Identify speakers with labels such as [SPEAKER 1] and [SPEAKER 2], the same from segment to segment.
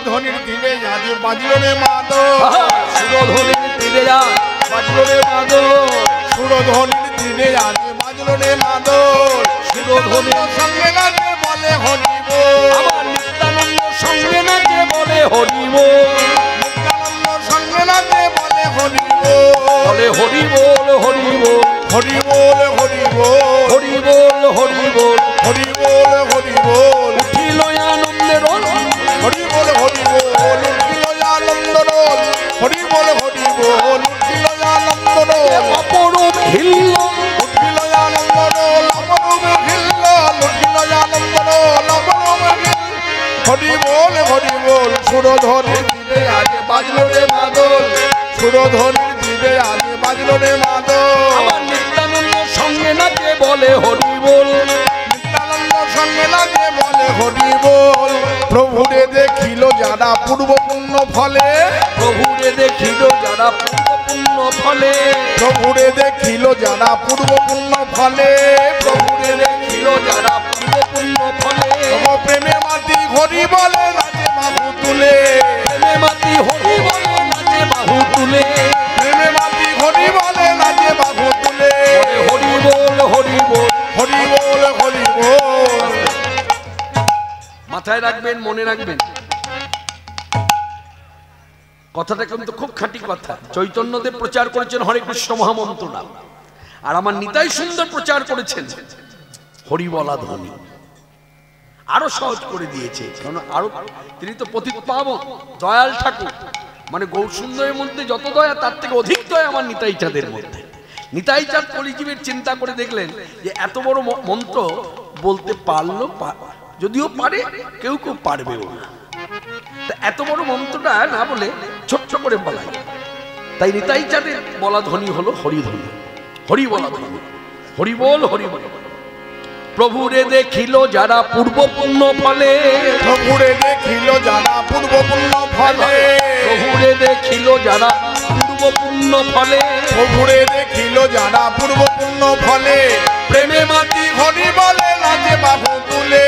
[SPEAKER 1] সুরধ্বনির তীরে আজ বাজলো রে মাদল,
[SPEAKER 2] সুরধ্বনির তীরে আজ বাজলো রে মাদল,
[SPEAKER 1] সুরধ্বনির তীরে আজ বাজলো রে মাদল,
[SPEAKER 2] সুরধ্বনির
[SPEAKER 1] সঙ্গে নাচে বলে হরি বল,
[SPEAKER 2] আমার নিত্যানন্দ সঙ্গে নাচে বলে হরি বল,
[SPEAKER 1] নিত্যানন্দ সঙ্গে নাচে বলে হরি বল,
[SPEAKER 2] বলে হরি বল হরি বল
[SPEAKER 1] হরি বল হরি বল,
[SPEAKER 2] হরি বল হরি বল,
[SPEAKER 1] হরি বল হরি বল,
[SPEAKER 2] উঠিল আনন্দের রোল,
[SPEAKER 1] হরি বল হরি বল, উঠিল আনন্দ রোল, হরি বল হরি বল, উঠিল আনন্দ রোল,
[SPEAKER 2] অপরূপ হিল্ল,
[SPEAKER 1] উঠিল আনন্দ রোল, অপরূপ হিল্ল, উঠিল আনন্দ রোল, অপরূপ হিল্ল, হরি বল হরি বল, সুরধ্বনির তীরে আজ বাজলো রে মাদল, সুরধ্বনির তীরে আজ বাজলো রে মাদল,
[SPEAKER 2] আমার নিত্যানন্দ সঙ্গে নাচে বলে হরি বল,
[SPEAKER 1] নিত্যানন্দ সঙ্গে নাচে বলে হরি বল, প্রভুরে দেখিল যারা পূর্ব পুণ্য ফলে,
[SPEAKER 2] প্রভুরে দেখিল যারা পূর্ণ ফলে,
[SPEAKER 1] প্রভুরে দেখিল যারা পূর্ব পুণ্য ফলে,
[SPEAKER 2] প্রভুরে দেখিল যারা পূর্ণ ফলে,
[SPEAKER 1] প্রেমে মাটি হরি বলে নাচে বাহু তুলে,
[SPEAKER 2] প্রেমে মাতি হরি বলে নাচে বাহু তুলে,
[SPEAKER 1] প্রেমে মাটি হরি বলে নাচে বাহু তুলে,
[SPEAKER 2] হরি বল হরি বল,
[SPEAKER 1] হরি বল হরি বল।
[SPEAKER 2] মাথায় রাখবেন, মনে রাখবেন কথাটা কিন্তু খুব খাঁটি কথা। চৈতন্যদেব প্রচার করেছেন হরে কৃষ্ণ মহামন্ত্র নাম, আর আমার নিতাই সুন্দর প্রচার করেছেন হরি বলা ধ্বনি। আরো সহজ করে দিয়েছে, কারণ আরো তিনি তো পতিত পাবন দয়াল ঠাকুর, মানে গৌর সুন্দরের মধ্যে যত দয়া তার থেকে অধিক দয়া আমার নিতাই চাঁদের মধ্যে। নিতাই চাঁদ কলিজীবের চিন্তা করে দেখলেন যে এত বড় মন্ত্র বলতে পারলো, যদিও পারে কেউ কেউ পারবেও না, তা এত বড় মন্ত্রটা না বলে ছোট্ট করে বলাই, তাই নিতাই চাঁদের বলা ধ্বনি হলো হরিধ্বনি, হরি বলা ধ্বনি, হরি বল হরি বল। প্রভুরে দেখিল যারা পূর্ব পুণ্য ফলে,
[SPEAKER 1] প্রভুরে দেখিল যারা পূর্ব পুণ্য ফলে,
[SPEAKER 2] প্রভুরে দেখিল যারা পূর্ব পুণ্য ফলে,
[SPEAKER 1] প্রভুরে দেখিল যারা পূর্ব পুণ্য ফলে, প্রেমে মাটি হরি বলে নাচে বাহু তুলে,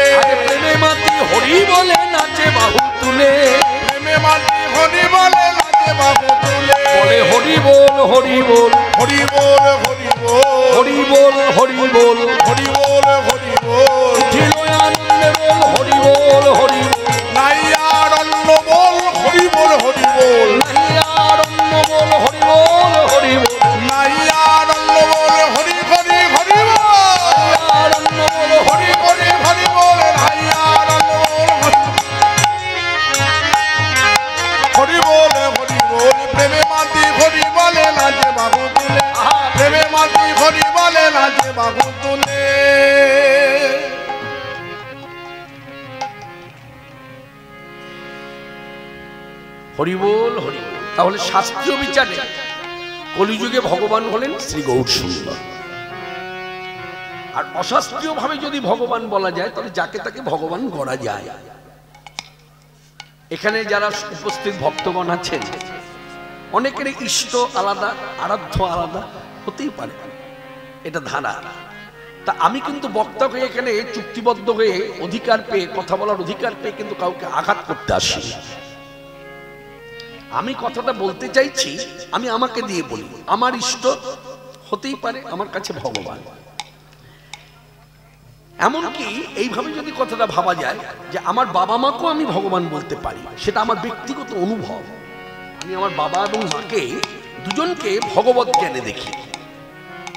[SPEAKER 2] প্রেমে মাতি হরি বলে নাচে বাহু তুলে,
[SPEAKER 1] প্রেমে মাটি হরি বলে নাচে বাহু তুলে,
[SPEAKER 2] বলে হরি বল হরি বল,
[SPEAKER 1] হরি বল হরি বল,
[SPEAKER 2] হরি বল হরি বল,
[SPEAKER 1] হরি বল হরি বল,
[SPEAKER 2] উঠিল আনন্দে বল হরি বল হরি বল,
[SPEAKER 1] নাই আর অন্য বল হরি বল হরি বল,
[SPEAKER 2] নাই আর অন্য বল হরি বল হরি বল,
[SPEAKER 1] নাই আর অন্য বল হরি হরি হরি বল,
[SPEAKER 2] আর অন্য বল
[SPEAKER 1] হরি হরি হরি বল, নাই আর অন্য বল হরি বল হরি বল, প্রেমে মাটি হরি বলে নাচে বাহু তুলে, প্রেমে মাটি হরি বলে নাচে বাহু তুলে।
[SPEAKER 2] হরি বল হরি বল। তাহলে শাস্ত্রীয় বিচারে কলিযুগে ভগবান হলেন শ্রী গৌর সুন্দর, আর অশাস্ত্রীয় ভাবে যদি ভগবান বলা যায় তাহলে যাকে তাকে ভগবান গড়া যায়। এখানে যারা উপস্থিত ভক্তগণ আছেন অনেকের ইষ্ট আলাদা, আরাধ্য আলাদা হতেই পারে, এটা ধারা। তা আমি কিন্তু বক্তা হয়ে এখানে চুক্তিবদ্ধ হয়ে অধিকার পেয়ে কথা বলার অধিকার পেয়ে কিন্তু কাউকে আঘাত করতে আসি। আমি কথাটা বলতে চাইছি, আমি আমাকে দিয়ে বলি, আমার ইষ্ট হতেই পারে আমার কাছে ভগবান। এমনকি এইভাবে যদি কথাটা ভাবা যায় যে আমার বাবা মাকেও আমি ভগবান বলতে পারি, সেটা আমার ব্যক্তিগত অনুভব। আমি আমার বাবা এবং মাকে দুজনকে ভগবত জ্ঞানে দেখি,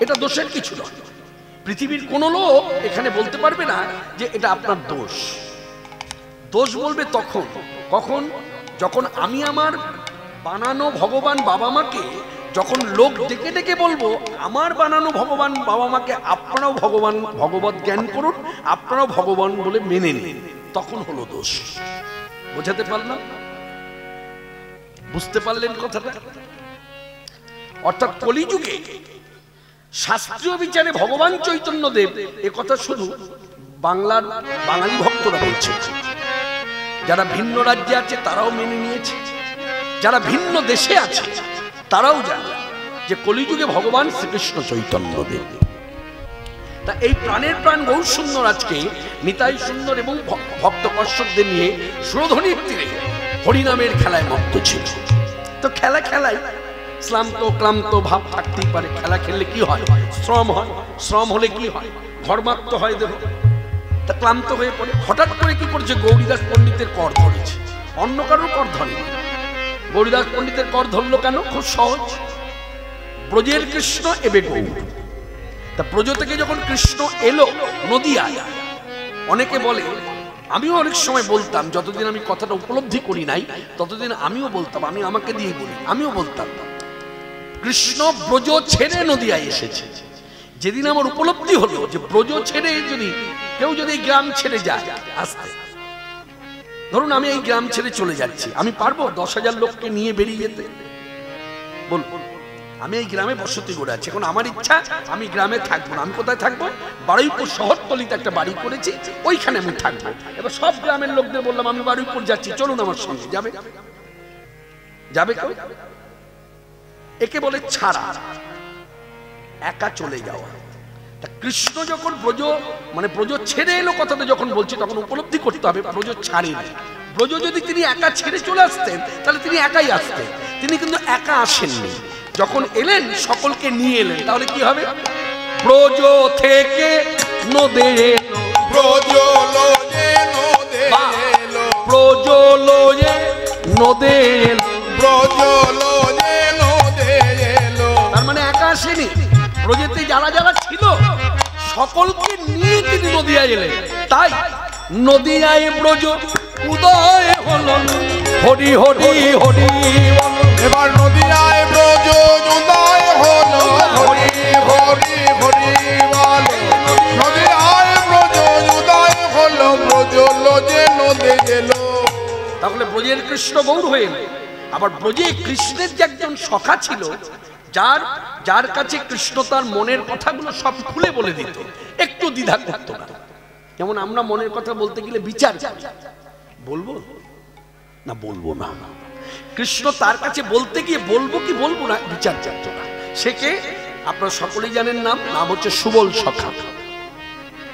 [SPEAKER 2] এটা দোষের কিছু নয়। পৃথিবীর কোনো লোক এখানে বলতে পারবে না যে এটা আপনার দোষ। দোষ বলবে তখন কখন, যখন আমি আমার বানানো ভগবান বাবা মাকে যখন লোক ডেকে ডেকে বলবো আমার বানানো ভগবান বাবা মাকে আপনারাও ভগবান ভগবত জ্ঞান করুন, আপনারাও ভগবান বলে মেনে নিন, তখন হলো দোষ। বোঝাতে পারলাম? বুঝতে পারলেন কথাটা? অর্থাৎ কলিযুগে শাস্ত্রীয় বিচারে ভগবান চৈতন্যদেব এ কথা শুধু বাংলার বাঙালি ভক্তরা বলছে, যারা ভিন্ন রাজ্যে আছে তারাও মেনে নিয়েছে, যারা ভিন্ন দেশে আছে তারাও জানে যে কলিযুগে ভগবান শ্রীকৃষ্ণ চৈতন্যদেব। তা এই প্রাণের প্রাণ গৌর সুন্দর আজকে নিতাই সুন্দর এবং ভক্ত কশ্যপদের নিয়ে সুরধ্বনির তীরে হরিনামের খেলায় মত্ত ছিল। তো খেলা খেলায় শ্রান্ত ক্লান্ত ভাব থাকতেই পারে। খেলা খেললে কি হয়? শ্রম হয়। শ্রম হলে কি হয়? ঘর্মাক্ত হয় দেহ। তা ক্লান্ত হয়ে পড়ে। হঠাৎ করে কি করছে? গৌরীদাস পণ্ডিতের কর ধরেছে, অন্য কারোর কর ধরেনি। গৌরীদাস পণ্ডিতের কর ধরলো কেন? খুব সহজ, ব্রজের কৃষ্ণ এবে গৌর। তা ব্রজ থেকে যখন কৃষ্ণ এলো নদিয়ায়, অনেকে বলে, আমিও অনেক সময় বলতাম, যতদিন আমি কথাটা উপলব্ধি করি নাই ততদিন আমিও বলতাম, আমি আমাকে দিয়ে বলি, আমিও বলতাম কৃষ্ণ ব্রজ ছেড়ে নদিয়ায় এসেছে। যেদিন আমার উপলব্ধি হলো যে ব্রজ ছেড়ে কেউ যদি গ্রাম ছেড়ে যায়, আসতে ধরুন আমি এই গ্রাম ছেড়ে চলে যাচ্ছি, আমি পারবো 10,000 লোককে নিয়ে বেরিয়ে যেতে? বলবো আমি এই গ্রামে বসতি করে আছি, এখন আমার ইচ্ছা আমি গ্রামে থাকবো না। আমি কোথায় থাকবো? বারুইপুর শহরতলিতে একটা বাড়ি করেছি, ওইখানে আমি থাকবো। এবার সব গ্রামের লোকদের বললাম আমি বারুইপুর যাচ্ছি, চলুন আমার সঙ্গে। যাবে? যাবে কেউ? একে বলে ছাড়া, একা চলে যাওয়া। কৃষ্ণ যখন ব্রজ ছেড়ে এলো, কথাটা যখন বলছি তখন উপলব্ধি করতে হবে ব্রজ ছাড়েনি। ব্রজ যদি তিনি একা ছেড়ে চলে আসতেন তাহলে তিনি একাই আসতেন, তিনি কিন্তু একা আসেননি। যখন এলেন সকলকে নিয়ে এলেন, তাহলে কি হবে? ব্রজ থেকে নদে এলো,
[SPEAKER 1] ব্রজ লোজে নদে এলো,
[SPEAKER 2] ব্রজ লোজে নদে এলো,
[SPEAKER 1] ব্রজ লোজে নদে এলো।
[SPEAKER 2] তার মানে একা আসেনি, ব্রজেতে যারা যারা ছিল সকলকে নিয়ে তিনি নদিয়ায় এলেন। তাই নদিয়ায় ব্রজ উদয় হলো, হরি হরি হরি বলো।
[SPEAKER 1] এবার নদিয়ায় ব্রজ উদয় হলো, হরি হরি হরি বলো। নদিয়ায় ব্রজ উদয় হলো, ব্রজ লোজে নদে এলো।
[SPEAKER 2] তাহলে ব্রজের কৃষ্ণ গৌর হয়ে এলো। আবার ব্রজে কৃষ্ণের যে একজন সখা ছিল, যার কাছে কৃষ্ণ তার মনের কথাগুলো সব খুলে বলে দিত, একটু দ্বিধা করতো না। যেমন আমরা মনের কথা বলতে গেলে বিচার করি, বলবো না বলবো না। কৃষ্ণ তার কাছে বলতে গিয়ে বলবো কি বলবো না বিচার জানতো না। সে কে? আপনারা সকলেই জানেন, নাম হচ্ছে সুবল সখা।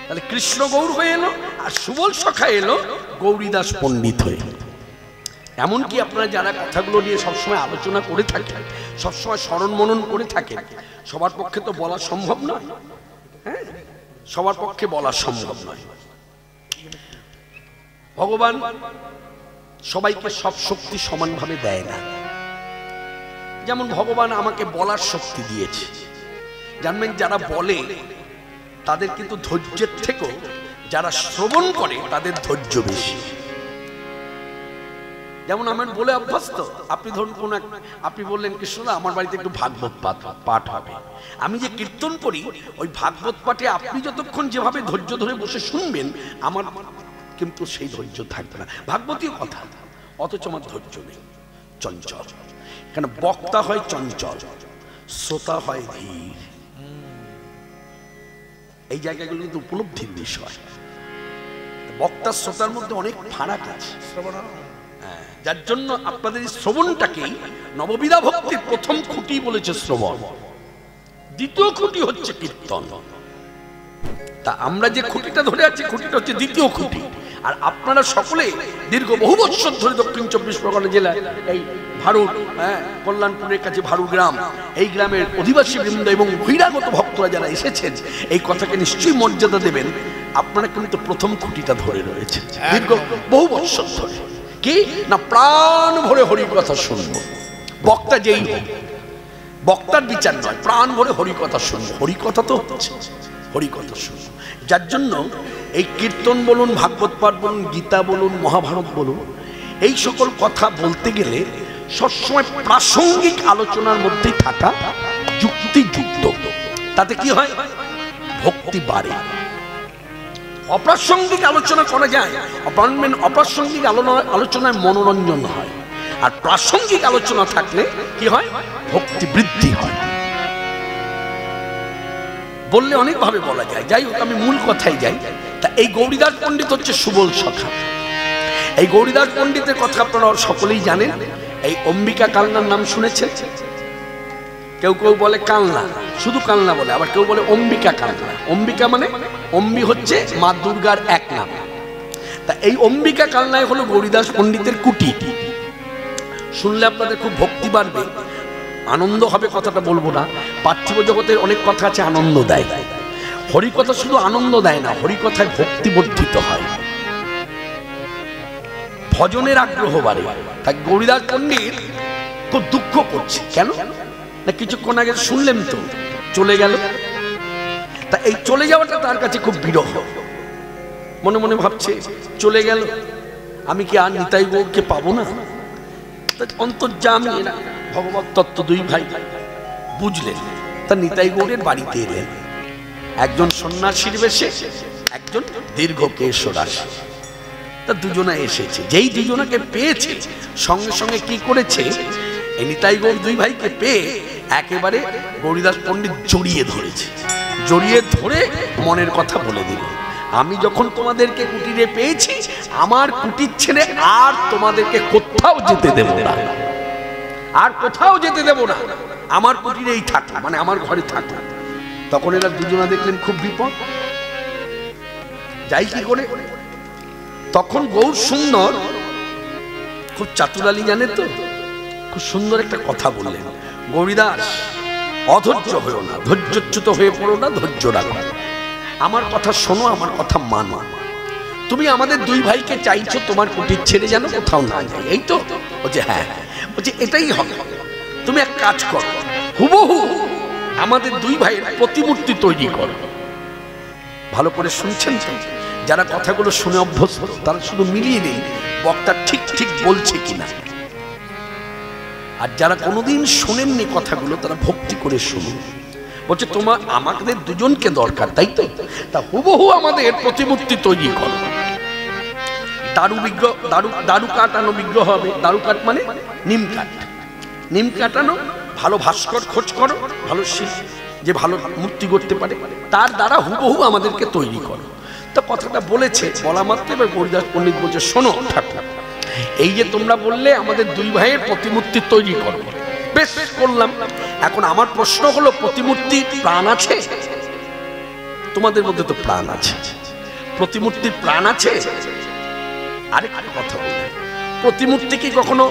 [SPEAKER 2] তাহলে কৃষ্ণ গৌর হয়ে এলো, আর সুবল সখা এলো গৌরীদাস পণ্ডিত হয়ে। এমনকি আপনারা যারা কথাগুলো নিয়ে সবসময় আলোচনা করে থাকেন, সবসময় স্মরণ মনন করে থাকেন, সবার পক্ষে তো বলা সম্ভব নয়। হ্যাঁ, সবার পক্ষে বলা সম্ভব নয়। ভগবান সবাইকে সব শক্তি সমানভাবে দেয় না। যেমন ভগবান আমাকে বলার শক্তি দিয়েছে। জানবেন, যারা বলে তাদের কিন্তু ধৈর্যের থেকেও যারা শ্রবণ করে তাদের ধৈর্য বেশি। যেমন আমার বলে অভ্যাস তো, আপনি ধরুন আপনি বললেন কৃষ্ণদা আমার বাড়িতে একটু ভাগবত পাঠ হবে, আমি যে কীর্তন করি ওই ভাগবত পাঠে আপনি যতক্ষণ যেভাবে ধৈর্য ধরে বসে শুনবেন, আমার কিন্তু সেই ধৈর্য থাকবে না। ভাগবতীয় কথা, অথচ আমার ধৈর্য নেই, চঞ্চল। কেন? বক্তা হয় চঞ্চল, শ্রোতা হয় ধীর। এই জায়গাগুলো কিন্তু উপলব্ধির বিষয়। বক্তা শ্রোতার মধ্যে অনেক ফারাক আছে, যার জন্য আপনাদের শ্রবণটাকেই নববিধা ভক্তির প্রথম খুঁটি বলেছে শ্রবণ, দ্বিতীয় খুঁটি হচ্ছে কীর্তন। তা আমরা যে খুঁটিটা ধরে আছি, খুঁটিটা হচ্ছে দ্বিতীয় খুঁটি। আর আপনারা সকলে দীর্ঘ বহু বছর ধরে দক্ষিণ 24 পরগনা জেলায় এই ভারুর, কল্যাণপুরের কাছে ভারু গ্রাম, এই গ্রামের অধিবাসী বৃন্দ এবং বহিরাগত ভক্তরা যারা এসেছেন, এই কথাকে নিশ্চয়ই মর্যাদা দেবেন। আপনারা কিন্তু প্রথম খুঁটিটা ধরে রয়েছেন দীর্ঘ বহু বছর ধরে। কি না, প্রাণ ভরে হরি কথা শুনবো। বক্তা যেই হোক, বক্তার বিচার নয়, প্রাণ ভরে হরি কথা শুনবো। হরি কথা তো হচ্ছে, হরি কথা শুনবো। যার জন্য এই কীর্তন বলুন, ভাগবত পাঠ বলুন, গীতা বলুন, মহাভারত বলুন, এই সকল কথা বলতে গেলে সবসময় প্রাসঙ্গিক আলোচনার মধ্যেই থাকা যুক্তিযুক্ত। তাতে কি হয়? ভক্তি বাড়ে। অপ্রাসঙ্গিক আলোচনা করা যায়, অপ্রাসঙ্গিক আলোচনায় মনোরঞ্জন হয়। আর প্রাসঙ্গিক আলোচনা থাকলে কি হয়? ভক্তি বৃদ্ধি হয়। বললে অনেক ভাবে বলা যায়, যাই হোক আমি মূল কথাই যাই। তা এই গৌরীদাস পণ্ডিত হচ্ছে সুবল সখা। এই গৌরীদাস পণ্ডিতের কথা আপনারা সকলেই জানেন। এই অম্বিকা কালনার নাম শুনেছেন? কেউ কেউ বলে কালনা, শুধু কালনা বলে, আবার কেউ বলে অম্বিকা কালনা। অম্বিকা মানে অম্বি হচ্ছে মা দুর্গার এক নাম। তা এই অম্বিকা কালনায় হলো গৌরীদাস পণ্ডিতের কুটি। শুনলে আপনাদের খুব ভক্তি বাড়বে, আনন্দ হবে, কথাটা বলবো না। পার্থিব জগতের অনেক কথা আছে আনন্দ দেয়, হরিকথা শুধু আনন্দ দেয় না, হরিকথায় ভক্তি বর্ধিত হয়, ভজনের আগ্রহ বাড়ে। তাই গৌরীদাস পণ্ডিত খুব দুঃখ করছে, কেন না কিছুক্ষণ আগে শুনলেন তো চলে গেল। তা এই চলে যাওয়াটা তার কাছে খুব বিরহ, মনে মনে ভাবছে চলে গেল, আমি কি আর নিতাই গৌরকে পাবো না? অন্তর্যামী এরা ভগবত তত্ত্ব দুই ভাই বুঝলেন, তা নিতাই গৌরের বাড়িতে এলেন, একজন সন্ন্যাসীর বেশে, একজন দীর্ঘ কেশরাশি। তা দুজনা এসেছে, যেই দুজনাকে পেয়েছে সঙ্গে সঙ্গে কি করেছে, এই নিতাই গৌর দুই ভাইকে পেয়ে একেবারে গৌরীদাস পণ্ডিত জড়িয়ে ধরেছে, জড়িয়ে ধরে মনের কথা বলে দিল, আমি যখন তোমাদেরকে কুটিরে পেয়েছি, আমার কুটির ছেড়ে আর তোমাদেরকে কোথাও যেতে দেব না, আর কোথাও যেতে দেব না, আমার কুটিরেই থাকো, মানে আমার ঘরে থাকো। তখন এরা দুজনা দেখলেন খুব বিপদ, যাই কি করে। তখন গৌর সুন্দর খুব চাতুরালি জানে তো, খুব সুন্দর একটা কথা বললেন, গৌরীদাস অধৈর্য হয়েও না, ধৈর্যচ্যুত হয়ে পড়ো না, ধৈর্য রাখো, আমার কথা শোনো, আমার কথা মানো। তুমি আমাদের দুই ভাইকে চাইছো তোমার কুটির ছেড়ে যেন কোথাও না যায়, এই তো? বলছে হ্যাঁ। বলছে এটাই হবে, তুমি এক কাজ করো, হুবহু আমাদের দুই ভাইয়ের প্রতিমূর্তি তৈরি করো। ভালো করে শুনছেন তো? যারা কথাগুলো শুনে অভ্যস্ত তারা শুধু মিলিয়ে নেই বক্তা ঠিক ঠিক বলছে কিনা, আর যারা কোনোদিন শোনেননি কথাগুলো তারা ভক্তি করে শুনুন। বলছে তোমার আমাদের দুজনকে দরকার, তাই তো? তা হুবহু আমাদের প্রতিমূর্তি তৈরি করো, দারু বিগ্রহ, দারু কাটানো বিগ্রহ হবে, দারু কাঠ মানে নিম কাঠ, নিম কাটানো, ভালো ভাস্কর খোঁজ করো, ভালো শিল্পী যে ভালো মূর্তি করতে পারে, তার দ্বারা হুবহু আমাদেরকে তৈরি করো। তো কথাটা বলেছে, বলা মাত্র এবার গৌরীদাস পণ্ডিত বলছে শোনো ঠাকুর, এই যে তোমরা বললে আমাদের দুই ভাইয়ের প্রতিমূর্তি তৈরি করো, বেশ করলাম, এখন আমার প্রশ্ন হলো প্রতিমূর্তির প্রাণ আছে? তোমাদের মধ্যে তো প্রাণ আছে, প্রতিমূর্তির প্রাণ আছে? আরেকটা কথা বলে, প্রতিমূর্তি কি কখনো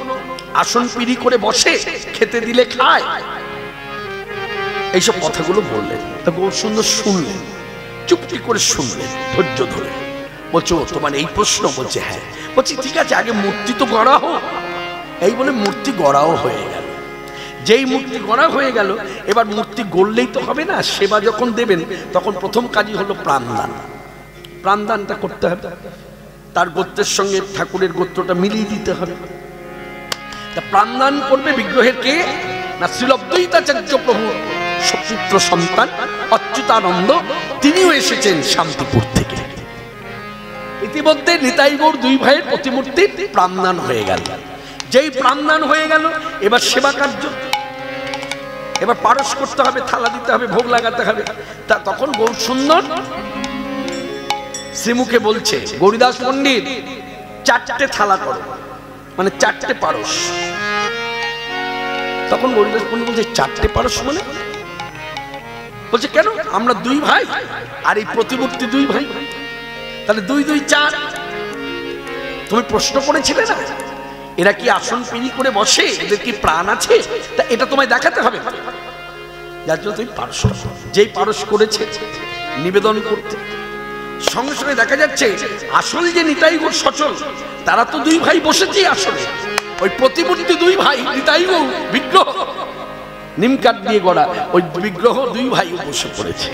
[SPEAKER 2] আসন পিড়ি করে বসে, খেতে দিলে খায়? এইসব কথাগুলো বললেন। তা গৌর সুন্দর শুনলেন, চুপটি করে শুনলেন ধৈর্য ধরে। বলছো তোমার এই প্রশ্ন? বলছে হ্যাঁ। বলছি ঠিক আছে, আগে মূর্তি তো গড়া হোক। এই বলে মূর্তি গড়াও হয়ে গেল। যেই মূর্তি গড়া হয়ে গেল, এবার মূর্তি গড়লেই তো হবে না, সেবা যখন দেবেন তখন প্রথম কাজই হলো প্রাণদান। প্রাণদানটা করতে হবে, তার গোত্রের সঙ্গে ঠাকুরের গোত্রটা মিলিয়ে দিতে হবে। তা প্রাণদান করবে বিগ্রহের কে? না শ্রীল অদ্বৈতাচার্য প্রভু পুত্র সন্তান অচ্যুতানন্দ, তিনিও এসেছেন শান্তিপুর থেকে। ইতিমধ্যে নিতাই গৌর দুই ভাইয়ের প্রতিমূর্তি প্রাণদান হয়ে গেল। যেই প্রাণদান হয়ে গেল, এবার সেবা কার্য, এবার পারস করতে হবে, থালা দিতে হবে, ভোগ লাগাতে হবে। তা তখন গৌর সুন্দর শ্রীমুখে বলছে, গৌরীদাস পণ্ডিত 4টে থালা করো, মানে 4টে পারস। তখন গৌরীদাস পণ্ডিত বলছে 4টে পারস মানে? বলছে কেন, আমরা দুই ভাই আর এই প্রতিমূর্তি দুই ভাই, তাহলে 2 2 4। তুমি প্রশ্ন করেছিলে না এরা কি আসন পিড়ি করে বসে, এদের কি প্রাণ আছে? তা এটা তোমায় দেখাতে হবে, যার জন্য তুমি পারস। যেই পারস করেছে নিবেদন করতে, সঙ্গে সঙ্গে দেখা যাচ্ছে আসল যে নিতাই গৌর সচল, তারা তো দুই ভাই বসেছে আসলে, ওই প্রতিমূর্তি দুই ভাই নিতাই গৌর বিগ্রহ নিমকাঠ দিয়ে গড়া, ওই বিগ্রহ দুই ভাই বসে পড়েছে।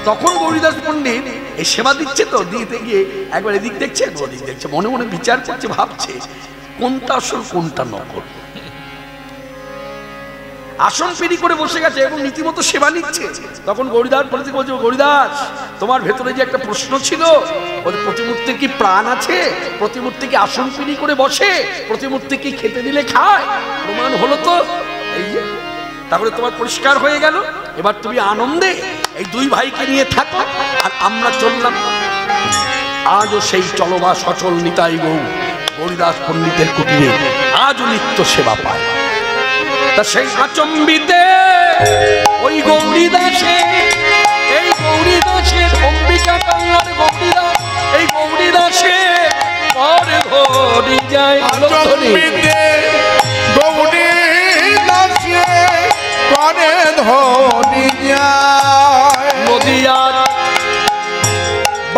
[SPEAKER 2] তখন গৌরীদাস পণ্ডিত এই সেবা দিচ্ছে, তো দিতে গিয়ে একবার এদিক দেখছে, একবার ওদিক দেখছে, মনে মনে বিচার করছে, ভাবছে কোনটা আসল কোনটা নকল। আসন পিড়ি করে বসে গেছে এবং রীতিমতো সেবা নিচ্ছে। তখন গৌরীদাস পণ্ডিত বলছে, গৌরীদাস তোমার ভেতরে যে একটা প্রশ্ন ছিল, ওই প্রতিমূর্তির কি প্রাণ আছে? প্রতিমূর্তি কি আসন পিড়ি করে বসে? প্রতিমূর্তি কি খেতে দিলে খায়? প্রমাণ হলো তো এই যে, তাহলে তোমার পরিষ্কার হয়ে গেল। এবার তুমি আনন্দে এই দুই ভাইকে নিয়ে থাকো, আর আমরা চললাম। আজও সেই চলবা সচল নিতাই গৌর গৌরীদাস পণ্ডিতের কুটিরে আজও নিত্য সেবা পায়। তা সেই আচম্বিতে ওই গৌরীদাসে, এই গৌরীদাসের অম্বিকা কান্নার গৌরীদাস, এই গৌরীদাসে পরে ধরি যায়।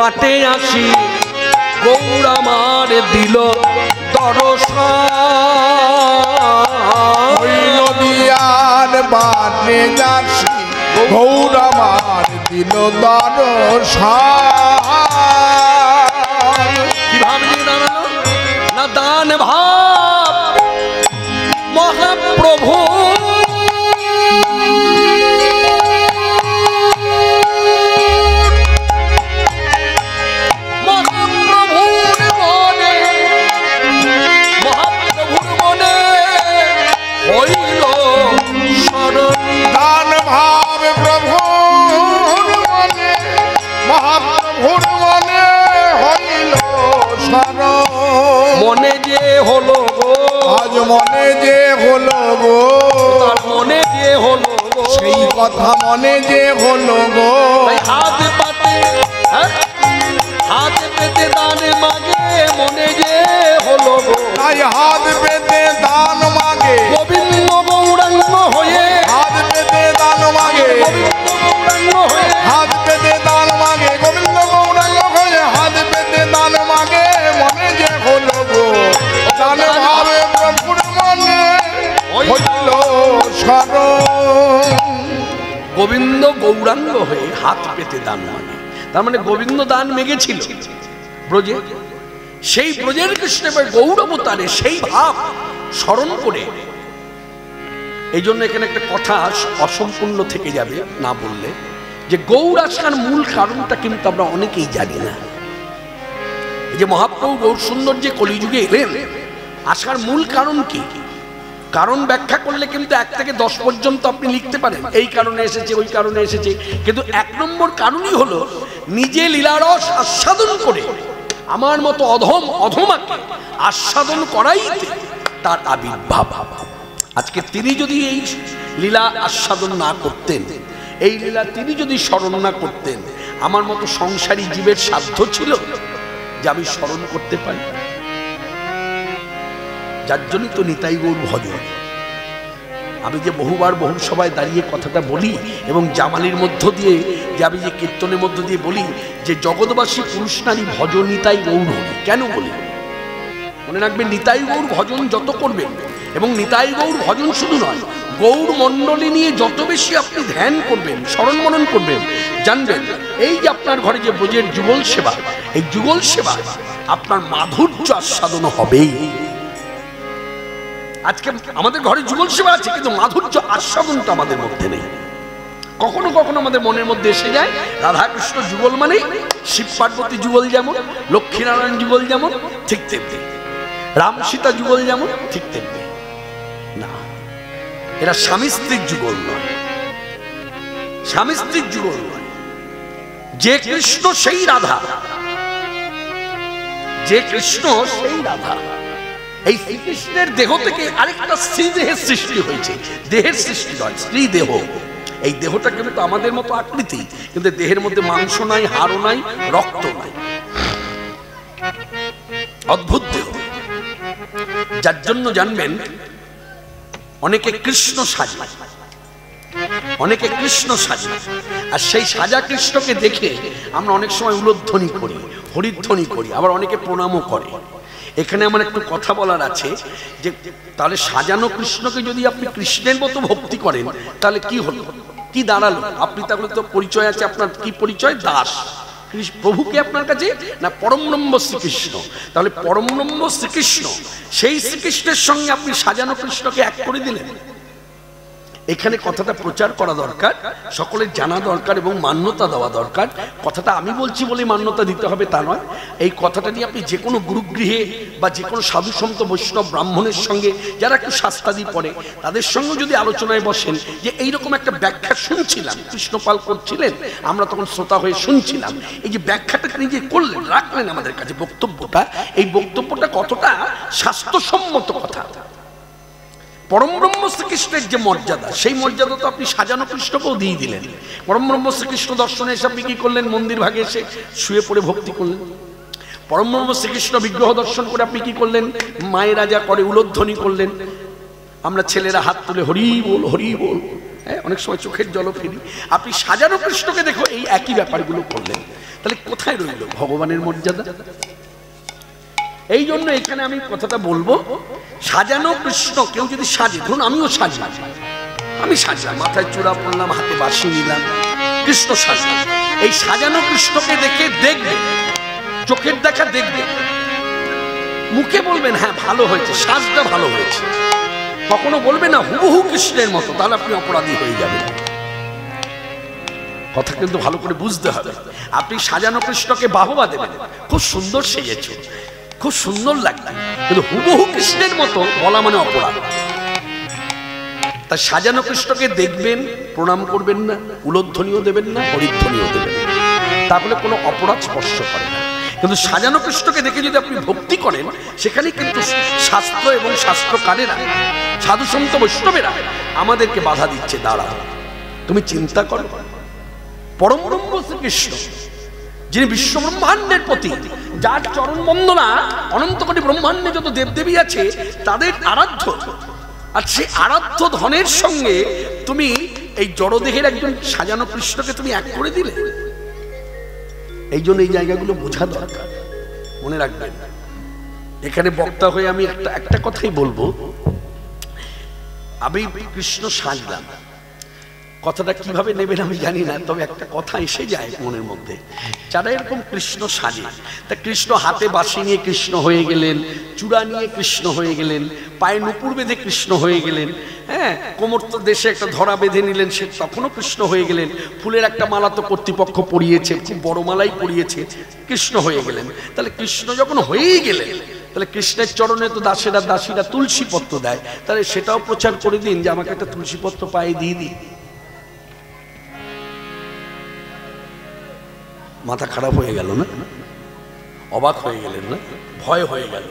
[SPEAKER 2] বাটে আসি গৌর আমার দিল দর্শন।
[SPEAKER 1] নদিয়ার বাটে যাচ্ছি গৌর আমার দিল দর্শন।
[SPEAKER 2] কি ভাব নিয়ে দাঁড়ালো না দান ভাব মহাপ্রভু মনে যে হলো গো,
[SPEAKER 1] আজ মনে যে হলো গো,
[SPEAKER 2] তার মনে যে হলো গো,
[SPEAKER 1] সেই কথা মনে যে হলো গো।
[SPEAKER 2] হাত পাতে হাত পেতে দান মাগে মনে যে হলো গো,
[SPEAKER 1] তাই হাত পেতে দান মাগে
[SPEAKER 2] গোবিন্দ গৌরাঙ্গ হয়ে,
[SPEAKER 1] হাত পেতে দান মাগে
[SPEAKER 2] গোবিন্দ গৌরাঙ্গ হয়ে,
[SPEAKER 1] হাত পেতে দান মাগে গোবিন্দ গৌরাঙ্গ হয়ে, হাত পেতে দান মাগে মনে যে হলো গো, দান ভাবে প্রভুর মনে হইল স্মরণ।
[SPEAKER 2] গোবিন্দ গৌরাঙ্গ হয়ে হাত পেতে দান মাগে, তার মানে গোবিন্দ দান মেগেছিল ব্রজে, সেই ব্রজের কৃষ্ণ গৌর অবতারে সেই ভাব স্মরণ করে। এই জন্য এখানে একটা কথা অসম্পূর্ণ থেকে যাবে না বললে, যে গৌর আসার মূল কারণটা কিন্তু আমরা অনেকেই জানি না। এই যে মহাপ্রভু গৌর সুন্দর যে কলিযুগে এলেন, আসার মূল কারণ কি? কারণ ব্যাখ্যা করলে কিন্তু 1 থেকে 10 পর্যন্ত আপনি লিখতে পারেন, এই কারণে এসেছে ওই কারণে এসেছে, কিন্তু 1 নম্বর কারণই হলো নিজে লীলারস আস্বাদন করে আমার মতো অধমাকে আস্বাদন করাইতে তার আবির্ভাব। আজকে তিনি যদি এই লীলা আস্বাদন না করতেন, এই লীলা তিনি যদি স্মরণ না করতেন, আমার মতো সংসারী জীবের সাধ্য ছিল যে আমি স্মরণ করতে পারি? যার জন্যই তো নিতাই গৌর ভজন। আমি যে বহুবার বহু সভায় দাঁড়িয়ে কথাটা বলি, এবং জামালির মধ্য দিয়ে যে আমি যে কীর্তনের মধ্য দিয়ে বলি যে জগৎবাসী পুরুষ নারী ভজন নিতাই গৌর। কেন বলি? মনে রাখবেন, নিতাই গৌর ভজন যত করবেন, এবং নিতাই গৌর ভজন শুধু নয়, গৌর মণ্ডলী নিয়ে যত বেশি আপনি ধ্যান করবেন, স্মরণ মনন করবেন, জানবেন এই যে আপনার ঘরে যে ব্রজের যুগল সেবা, এই যুগল সেবা আপনার মাধুর্য আস্বাদন হবেই। আজকে আমাদের ঘরে যুগল সেবা আছে, কিন্তু মাধুর্য আস্বাদনটা আমাদের মধ্যে নেই। কখনো কখনো আমাদের মনের মধ্যে এসে যায় রাধাকৃষ্ণ যুগল মানে শিব পার্বতী যুগল যেমন, লক্ষ্মীনারায়ণ যুগল যেমন, ঠিক তেমনি রাম সীতা যুগল যেমন, ঠিক তেমনি না, এরা স্বামী স্ত্রীর যুগল নয়, স্বামী স্ত্রীর যুগল নয়। যে কৃষ্ণ সেই রাধা, যে কৃষ্ণ সেই রাধা। এই শ্রীকৃষ্ণের দেহ থেকে আরেকটা স্ত্রী দেহের সৃষ্টি হয়েছে, দেহের সৃষ্টি নয়, স্ত্রী দেহ। এই দেহটা কিন্তু আমাদের মতো আকৃতি, কিন্তু দেহের মধ্যে মাংস নাই, হাড়ও নাই, রক্ত নাই, অদ্ভুত দেহ। যার জন্য জানবেন অনেকে কৃষ্ণ সাজে, অনেকে কৃষ্ণ সাজে, আর সেই সাজা কৃষ্ণকে দেখে আমরা অনেক সময় উলধ্বনি করি, হরিধ্বনি করি, আবার অনেকে প্রণামও করে। এখানে আমার একটু কথা বলার আছে যে তাহলে সাজানো কৃষ্ণকে যদি আপনি কৃষ্ণের মতো ভক্তি করেন, তাহলে কি হলো, কি দাঁড়ালো? আপনি তাহলে তো পরিচয় আছে, আপনার কি পরিচয়? দাস। প্রভুকে আপনার কাছে না পরমব্রহ্ম শ্রীকৃষ্ণ। তাহলে পরমব্রহ্ম শ্রীকৃষ্ণ, সেই শ্রীকৃষ্ণের সঙ্গে আপনি সাজানো কৃষ্ণকে এক করে দিলেন। এখানে কথাটা প্রচার করা দরকার, সকলের জানা দরকার এবং মান্যতা দেওয়া দরকার। কথাটা আমি বলছি বলে মান্যতা দিতে হবে তা নয়। এই কথাটা নিয়ে আপনি যে কোনো গুরুগৃহে বা যে কোনো সাধু সন্ত বৈষ্ণব ব্রাহ্মণের সঙ্গে যারা একটু শাস্ত্রাদি পড়ে, তাদের সঙ্গে যদি আলোচনায় বসেন যে এইরকম একটা ব্যাখ্যা শুনছিলাম, কৃষ্ণপাল করছিলেন, আমরা তখন শ্রোতা হয়ে শুনছিলাম, এই যে ব্যাখ্যাটা তিনি যে করলেন, রাখলেন আমাদের কাছে বক্তব্যটা, এই বক্তব্যটা কতটা স্বাস্থ্যসম্মত কথা। পরমব্রহ্ম শ্রীকৃষ্ণের যে মর্যাদা, সেই মর্যাদা তো আপনি সাজানো কৃষ্ণকেও দিয়ে দিলেন। পরমব্রহ্ম শ্রীকৃষ্ণ দর্শনে এসে আপনি কি করলেন? মন্দির ভাগে এসে শুয়ে পড়ে ভক্তি করলেন। পরমব্রহ্ম শ্রীকৃষ্ণ বিগ্রহ দর্শন করে আপনি কি করলেন? মায়েরা যা করে উলধ্বনি করলেন। আমরা ছেলেরা হাত তুলে হরি বল হরি বল, অনেক সময় চোখের জল ফেলি। আপনি সাজানো কৃষ্ণকে দেখো এই একই ব্যাপারগুলো করলেন, তাহলে কোথায় রইল ভগবানের মর্যাদা? এই জন্য এখানে আমি কথাটা বলবো, সাজানো কৃষ্ণ কেউ যদি সাজে, ধরুন আমিও সাজলাম, আমি সাজলাম, মাথায় চূড়া পরলাম, হাতে বাঁশি নিলাম, কৃষ্ণ সাজলাম, এই সাজানো কৃষ্ণকে দেখে দেখবে, চোখের দেখা দেখবে, মুখে বলবেন হ্যাঁ ভালো হয়েছে, সাজটা ভালো হয়েছে, কখনো বলবে না হুবহু কৃষ্ণের মতো, তাহলে আপনি অপরাধী হয়ে যাবেন। কথা কিন্তু ভালো করে বুঝতে হবে। আপনি সাজানো কৃষ্ণকে বাহবা দেবেন, খুব সুন্দর সেজেছ, খুব সুন্দর লাগবে, কিন্তু হুবহু কৃষ্ণের মতো বলা মানে অপরাধ। তাই সাজানো কৃষ্ণকে দেখবেন, প্রণাম করবেন না, উলোধ্বনিও দেবেন না, হরিধ্বনিও দেবেন না, তাহলে কোনো অপরাধ স্পর্শ করে না। কিন্তু সাজানো কৃষ্ণকে দেখে যদি আপনি ভক্তি করেন, সেখানে কিন্তু শাস্ত্র এবং শাস্ত্রকারেরা, সাধু সন্ত বৈষ্ণবেরা আমাদেরকে বাধা দিচ্ছে, দাঁড়া তুমি চিন্তা করো, পরম ব্রহ্ম শ্রীকৃষ্ণ যিনি বিশ্ব ব্রহ্মাণ্ডের প্রতি, যার চরণ বন্দনা অনন্ত কোটি ব্রহ্মাণ্ডে যত দেবদেবী আছে তাদের আরাধ্য, আর সেই আরাধ্য ধনের সঙ্গে তুমি এই জড়দেহের একজন সাজানো কৃষ্ণকে তুমি এক করে দিলে। এই জন্য এই জায়গাগুলো বোঝা দরকার, মনে রাখবেন। এখানে বক্তা হয়ে আমি একটা কথাই বলবো, আমি কৃষ্ণ সাজলাম, কথাটা কিভাবে নেবেন আমি জানি না, তবে একটা কথা এসে যায় মনের মধ্যে, যারা এরকম কৃষ্ণ সাজে, তা কৃষ্ণ হাতে বাঁশি নিয়ে কৃষ্ণ হয়ে গেলেন, চূড়া নিয়ে কৃষ্ণ হয়ে গেলেন, পায়ে নুপুর বেঁধে কৃষ্ণ হয়ে গেলেন, হ্যাঁ কোমর তো দেশে একটা ধরা বেঁধে নিলেন, সে তখনও কৃষ্ণ হয়ে গেলেন, ফুলের একটা মালা তো কর্তৃপক্ষ পরিয়েছে, খুব বড় মালাই পরিয়েছে, কৃষ্ণ হয়ে গেলেন। তাহলে কৃষ্ণ যখন হয়েই গেলেন, তাহলে কৃষ্ণের চরণে তো দাসেরা দাসীরা তুলসী পত্র দেয়, তাহলে সেটাও প্রচার করে দিন যে আমাকে একটা তুলসী পত্র পায়ে দিয়ে দিন। মাথা খারাপ হয়ে গেল না? অবাক হয়ে গেলেন না? ভয় হয়ে গেল।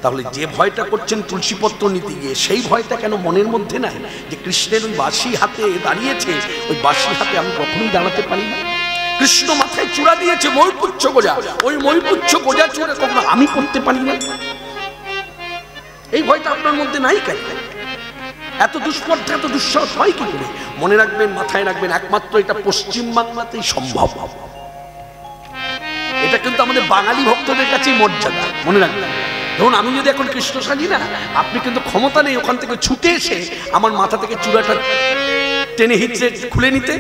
[SPEAKER 2] তাহলে যে ভয়টা করছেন তুলসীপত্র নিতে গিয়ে, সেই ভয়টা কেন মনের মধ্যে নাই যে কৃষ্ণের ওই বাঁশি হাতে দাঁড়িয়েছে, ওই বাঁশি হাতে আমি কখনোই দাঁড়াতে পারি না? কৃষ্ণ মাথায় চূড়া দিয়েছে ময়ূরপুচ্ছ গোজা, ওই ময়ূরপুচ্ছ গোজা চূড়া কখনো আমি করতে পারি না? এই ভয়টা আপনার মধ্যে নাই কেন? এত দুষ্পর্ধা, এত দুঃসাহস হয় কি করে? মনে রাখবেন, মাথায় রাখবেন, একমাত্র এটা পশ্চিম বাংলাতেই সম্ভব। এটা কিন্তু আমাদের বাঙালি ভক্তদের কাছেই মর্যাদা, মনে রাখবেন। ধরুন আমি যদি এখন কৃষ্ণ সাজি না, আপনি কিন্তু ক্ষমতা নেই ওখান থেকে ছুটে এসে আমার মাথা থেকে চূড়াটা টেনে হিচড়ে খুলে নিতে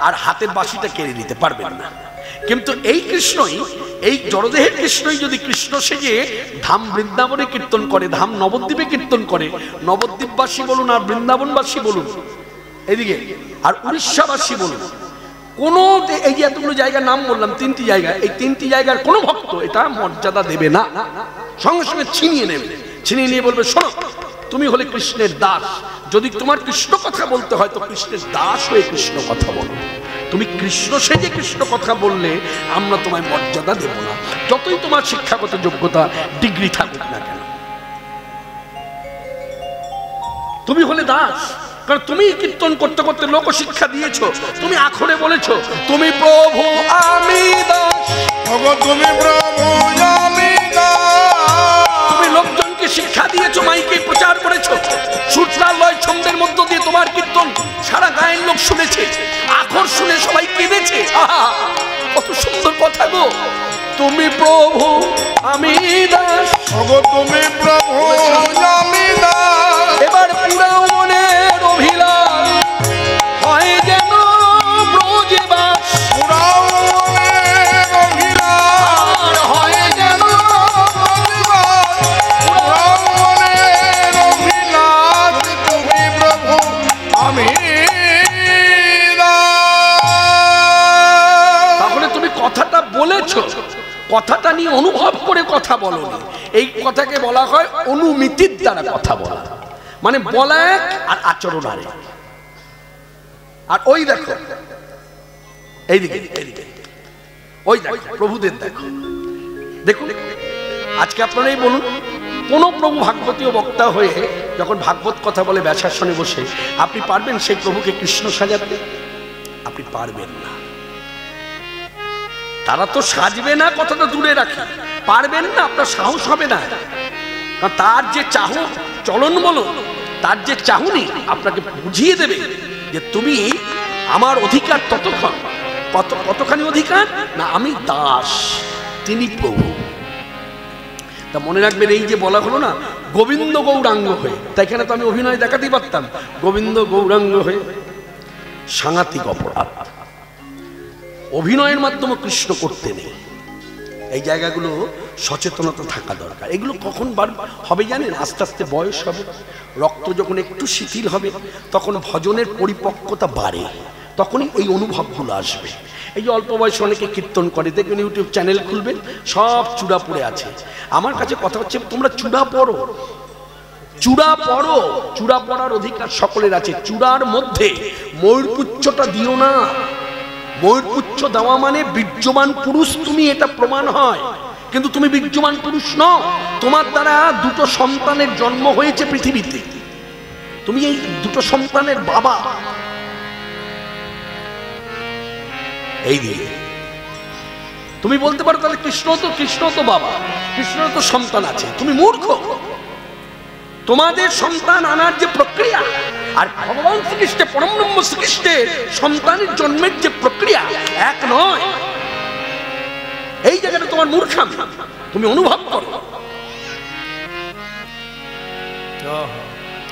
[SPEAKER 2] আর হাতের বাঁশিটা কেড়ে নিতে পারবেন না। কিন্তু এই কৃষ্ণই, এই জড়দেহের কৃষ্ণই যদি কৃষ্ণ সেজে ধাম বৃন্দাবনে কীর্তন করে, ধাম নবদ্বীপে কীর্তন করে, নবদ্বীপবাসী বলুন আর বৃন্দাবনবাসী বলুন, এদিকে আর উড়িষ্যাবাসী বলুন, কোনো এই যে এতগুলো জায়গার নাম বললাম, 3টি জায়গা, এই 3টি জায়গার কোনো ভক্ত এটা মর্যাদা দেবে না, সঙ্গে সঙ্গে ছিনিয়ে নেবে, ছিনিয়ে নিয়ে বলবে শোনো তুমি হলে কৃষ্ণের দাস, যদি তোমার কৃষ্ণ কথা বলতে হয় তো কৃষ্ণের দাস হয়ে কৃষ্ণ কথা বলো, তুমি কৃষ্ণ সেজে কৃষ্ণ কথা বললে আমরা তোমায় মর্যাদা দেব না, যতই তোমার শিক্ষাগত যোগ্যতা ডিগ্রি থাকুক না কেন। তুমি হলে দাস, কারণ তুমি কীর্তন করতে করতে লোক শিক্ষা দিয়েছো, তুমি আখরে বলেছো তুমি প্রভু আমি দাস,
[SPEAKER 1] তুমি প্রভু আমি দাস,
[SPEAKER 2] তুমি লোকজনকে শিক্ষা দিয়েছো, মাইকে প্রচার করেছো, সুরতাল লয় ছন্দের মধ্য দিয়ে তোমার কীর্তন সারা গায়ের লোক শুনেছে, আখর শুনে সবাই কেঁদেছে। আহা কত সুন্দর কথা গো, তুমি প্রভু আমি দাস,
[SPEAKER 1] তুমি প্রভু আমি দাস,
[SPEAKER 2] এবার পুরাও মনের অভিলাষ হয় যেন ব্রজে বাস,
[SPEAKER 1] পুরাও মনের অভিলাষ
[SPEAKER 2] হয় যেন
[SPEAKER 1] পুরাও মনের অভিলাষ, তুমি প্রভু আমি দাস।
[SPEAKER 2] তাহলে তুমি কথাটা বলেছো, কথাটা নিয়ে অনুভব করে কথা বলোনি, এই কথাকে বলা হয় অনুমিতির দ্বারা কথা বলা, মানে বলা এক আর আচরণ আরেক। আর ওই দেখো এইদিকে এইদিকে, ওই দেখো প্রভুদের দেখো, দেখুন আজকে আপনারাই বলুন, কোন প্রভু ভাগবতীয় বক্তা হয়ে যখন ভাগবত কথা বলে ব্যাসাসনে বসে, আপনি পারবেন সেই প্রভুকে কৃষ্ণ সাজাতে? আপনি পারবেন না। তারা তো সাজবে না, কথাটা দূরে রাখি, পারবেন না, আপনার সাহস হবে না, কারণ তার যে চাহ চলন বলুন, তার যে চাহনি আপনাকে বুঝিয়ে দেবে যে তুমি আমার অধিকার ততক্ষণ, কতখানি অধিকার না আমি দাস, তিনি প্রভু। তা মনে রাখবেন, এই যে বলা হলো না গোবিন্দ গৌরাঙ্গ হয়ে, তাই এখানে তো আমি অভিনয় দেখাতেই পারতাম, গোবিন্দ গৌরাঙ্গ হয়ে সাংঘাতিক অপরাধ। অভিনয়ের মাধ্যমে কৃষ্ণ করতে নেই, এই জায়গাগুলো সচেতনতা থাকা দরকার। এগুলো কখন হবে জানেন? আস্তে আস্তে বয়স হবে, রক্ত যখন একটু শিথিল হবে, তখন ভজনের পরিপক্কতা বাড়ে, তখনই এই অনুভবগুলো আসবে। এই যে অল্প বয়সে অনেকে কীর্তন করে, দেখবেন ইউটিউব চ্যানেল খুলবেন সব চূড়া পড়ে আছে। আমার কাছে কথা হচ্ছে, তোমরা চূড়া পড়ো, চূড়া পড়ো, চূড়া পড়ার অধিকার সকলের আছে। চূড়ার মধ্যে ময়ূরপুচ্ছটা দিও না। ময়ূরপুচ্ছ দেওয়া মানে বীর্যবান পুরুষ তুমি, এটা প্রমাণ হয়, কিন্তু তুমি বীর্যবান পুরুষ নও। তোমার দ্বারা দুটো সন্তানের জন্ম হয়েছে পৃথিবীতে, তুমি এই দুটো সন্তানের বাবা। এই দিয়ে তুমি বলতে পারো তাহলে কৃষ্ণ তো বাবা, কৃষ্ণ তো সন্তান আছে। তুমি মূর্খ। তোমাদের সন্তান আনার যে প্রক্রিয়া আর ভগবান শ্রীকৃষ্ণের পরম ব্রহ্ম শ্রীকৃষ্ণের সন্তানের জন্মের যে প্রক্রিয়া এক নয়। এই জায়গাটা তোমার মূর্খামি, তুমি অনুভব করো।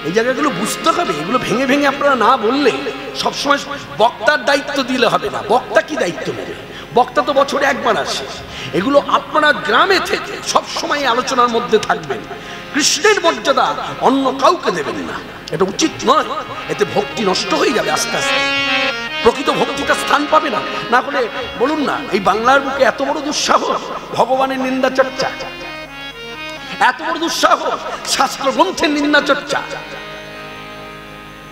[SPEAKER 2] এই জায়গাগুলো বুঝতে হবে। এগুলো ভেঙে ভেঙে আপনারা না বললে, সবসময় বক্তার দায়িত্ব দিলে হবে না। বক্তা কি দায়িত্ব নেবে? বক্তা তো বছরে একবার আসে। এগুলো আপনারা গ্রামে থেকে সবসময় আলোচনার মধ্যে থাকবেন। কৃষ্ণের মর্যাদা অন্য কাউকে দেবেন না, এটা উচিত নয়। এতে ভক্তি নষ্ট হয়ে যাবে আস্তে আস্তে, প্রকৃত ভক্তিটা স্থান পাবে না। না হলে বলুন না, এই বাংলার বুকে এত বড় দুঃসাহস ভগবানের নিন্দা চর্চা, এত বড় দুঃসাহস শাস্ত্র গ্রন্থের নিন্দা চর্চা,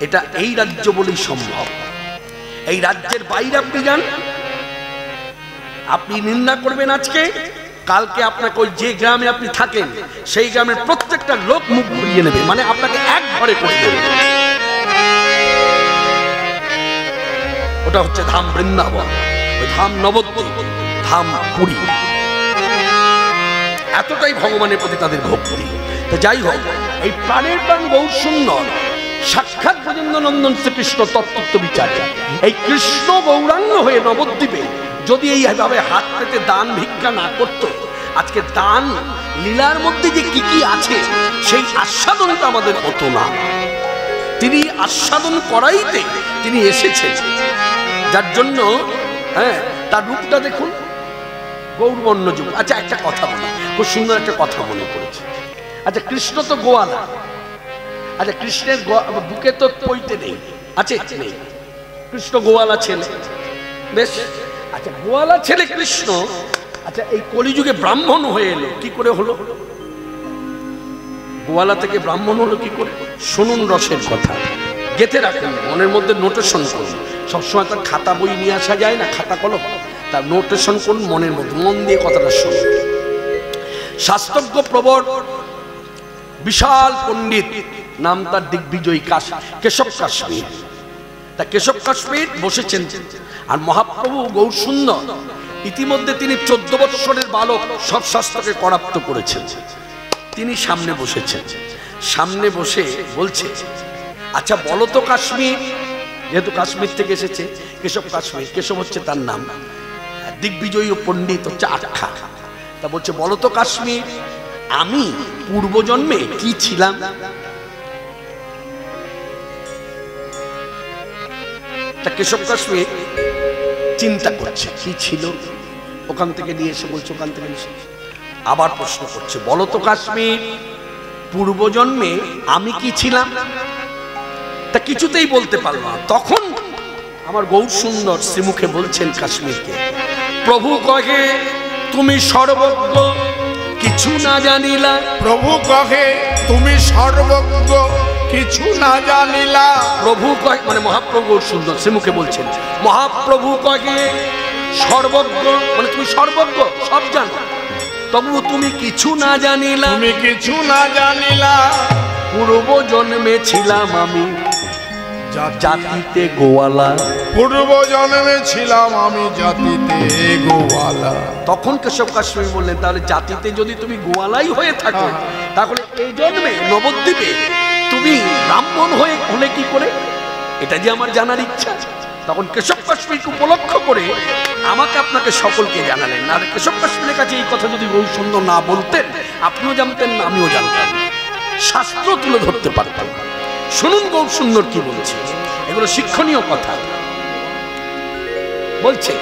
[SPEAKER 2] এটা এই রাজ্য বলেই সম্ভব। এই রাজ্যের বাইরে আপনি যান, আপনি নিন্দা করবেন আজকে, কালকে আপনাকে ওই যে গ্রামে আপনি থাকেন সেই গ্রামের প্রত্যেকটা লোক মুখ ঘুরিয়ে নেবে, মানে আপনাকে এক ঘরে করে দেবে। ওটা হচ্ছে ধাম বৃন্দাবন, ওই ধাম নবদ্বীপ, ধাম পুরী। এতটাই ভগবানের প্রতি তাদের ভক্তি। তো যাই হোক, এই প্রাণের প্রাণ গৌর সুন্দর সাক্ষাৎ ব্রজেন্দ্র নন্দন শ্রীকৃষ্ণ তত্ত্ব বিচার, এই কৃষ্ণ গৌরাঙ্গ হয়ে নবদ্বীপে যদি এইভাবে হাত পেতে দান ভিক্ষা না করত, আজকে দান লীলার মধ্যে যে কি কি আছে সেই আস্বাদনটা আমাদের হতো না। তিনি আস্বাদন করাইতে তিনি এসেছেন, যার জন্য তার রূপটা দেখুন, গৌরবর্ণ যুগ। আচ্ছা, একটা কথা বলি, খুব সুন্দর একটা কথা মনে করেছে। আচ্ছা, কৃষ্ণ তো গোয়ালা। আচ্ছা, কৃষ্ণের বুকে তো পইতে নেই, আছে নেই? কৃষ্ণ গোয়ালা ছেলে, বেশ। আচ্ছা, গোয়ালা ছেলে কৃষ্ণ, আচ্ছা এই কলিযুগে ব্রাহ্মণ হয়ে এলো কি করে হলো? গোয়ালা থেকে ব্রাহ্মণ হলো কি করে? শুনুন রসের কথা, গেঁথে রাখুন, মনের মধ্যে নোটেশন করুন। সবসময় তার খাতা বই নিয়ে আসা যায় না, খাতা কলম, তার নোটেশন করুন মনের মধ্যে, মন দিয়ে কথাটা শুনুন। শাস্ত্রজ্ঞ প্রবর বিশাল পণ্ডিত, নাম তার দিগ্বিজয়ী কেশব কাশ্মীর। তা কেশব কাশ্মীর বসেছেন, আর মহাপ্রভু গৌর সুন্দর ইতিমধ্যে তিনি 14 বৎসরের বালক, সব শাস্ত্রকে করাপ্ত করেছেন। তিনি সামনে বসেছেন, সামনে বসে বলছে, আচ্ছা বলো তো কাশ্মীর, যেহেতু কাশ্মীর থেকে এসেছে কেশব কাশ্মীর, কেশব হচ্ছে তার নাম, দিগ্বিজয়ী পণ্ডিত হচ্ছে আখ্যা। তা বলছে, বলো তো কাশ্মীর, আমি পূর্বজন্মে কি ছিলাম? তা কেশব কাশ্মীর চিন্তা করছে কি ছিল, ওখান থেকে নিয়ে এসে বলছে, ওখান থেকে এসে আবার প্রশ্ন করছে, বলো তো কাশ্মীর, পূর্বজন্মে আমি কি ছিলাম? তা কিছুতেই বলতে পারল না। তখন আমার গৌর সুন্দর শ্রীমুখে বলছেন কাশ্মীরকে, প্রভু কহে তুমি সর্বজ্ঞ কিছু না জানিলা।
[SPEAKER 1] প্রভু কহে তুমি সর্বজ্ঞ কিছু না জানিলা।
[SPEAKER 2] প্রভু কহে, মানে মহাপ্রভু গৌর সুন্দর শ্রীমুখে বলছেন, মহাপ্রভু কহে সর্বজ্ঞ, মানে তুমি সর্বজ্ঞ, সব জানো, তবু তুমি কিছু না জানিলা।
[SPEAKER 1] তুমি কিছু না জানিলা।
[SPEAKER 2] পূর্ব জন্মে ছিলাম আমি জাতিতে গোয়ালা।
[SPEAKER 1] পূর্ব জন্মে ছিলাম আমি জাতিতে গোয়ালা।
[SPEAKER 2] তখন কেশব কাশ্মীর বললেন, তাহলে জাতিতে যদি তুমি গোয়ালাই হয়ে থাকো, তাহলে এই জন্মে নবদ্বীপে তুমি ব্রাহ্মণ হলে কি করে, এটা যে আমার জানার ইচ্ছা। তখন কেশব কাশ্মীরকে উপলক্ষ করে আমাকে আপনাকে সকলকে জানালেন। আর কেশব কাশ্মীরের কাছে এই কথা যদি গৌর সুন্দর না বলতেন, আপনিও জানতেন না, আমিও জানতাম, শাস্ত্র তুলে ধরতে পারতাম। শুনুন গৌর সুন্দর কি বলছে, এগুলো শিক্ষণীয় কথা। বলছে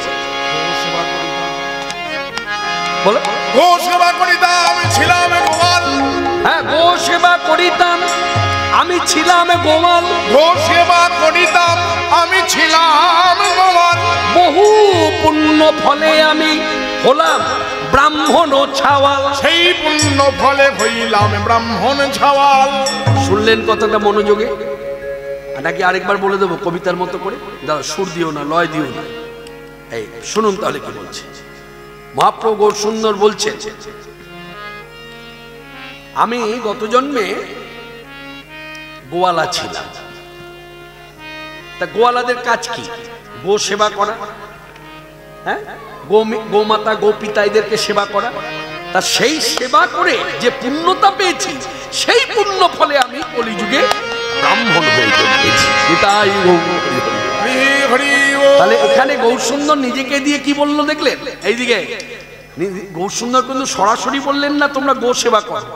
[SPEAKER 2] বলো,
[SPEAKER 1] গো সেবা করিতাম আমি ছিলাম গোয়াল।
[SPEAKER 2] হ্যাঁ, গো সেবা করিতাম আমি ছিলাম গোয়াল।
[SPEAKER 1] গো সেবা করিতাম আমি ছিলাম গোয়াল।
[SPEAKER 2] বহু পুণ্য ফলে আমি হলাম ব্রাহ্মণ ছাওয়াল।
[SPEAKER 1] সেই পুণ্য ফলে হইলাম ব্রাহ্মণ ছাওয়াল।
[SPEAKER 2] শুনলেন কথাটা মনোযোগে, নাকি আরেকবার বলে দেবো কবিতার মতো করে? দাদা সুর দিও না, লয় দিও না, এই শুনুন তাহলে কি বলছে। মহাপ্রভু গৌর সুন্দর বলছেন, আমি গত জন্মে গোয়ালা ছিলাম। তা গোয়ালাদের কাজ কি? গো সেবা করা, হ্যাঁ, গোমাতা গোপিতা এদেরকে সেবা করা। তা সেই সেবা করে যে পুণ্যতা পেয়েছি, সেই পুণ্য ফলে আমি কলিযুগে ব্রাহ্মণ হয়ে জন্মেছি। এটাই তাহলে এখানে গৌরসুন্দর নিজেকে দিয়ে কি বললো দেখলেন? এইদিকে গৌরসুন্দর কিন্তু সরাসরি বললেন না তোমরা গো সেবা করো,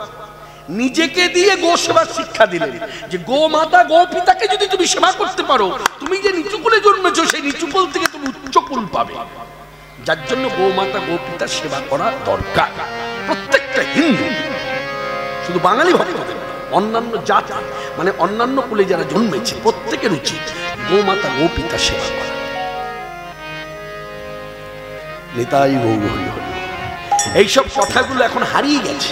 [SPEAKER 2] নিজেকে দিয়ে গো সেবার শিক্ষা দিলেন যে গো মাতা গো পিতাকে যদি তুমি সেবা করতে পারো, তুমি যে নিচুকুলে জন্মেছো সেই নিচুকুল থেকে তুমি উচ্চকুল পাবে। যার জন্য গো মাতা গো পিতার সেবা করা দরকার প্রত্যেকটা হিন্দু, শুধু বাঙালি ভক্তদের, অন্যান্য জাতি মানে অন্যান্য কুলে যারা জন্মেছে প্রত্যেকের উচিত গো মাতা গো পিতার সেবা করা। নিতাই গৌর হরি হরি। এইসব কথাগুলো এখন হারিয়ে গেছে,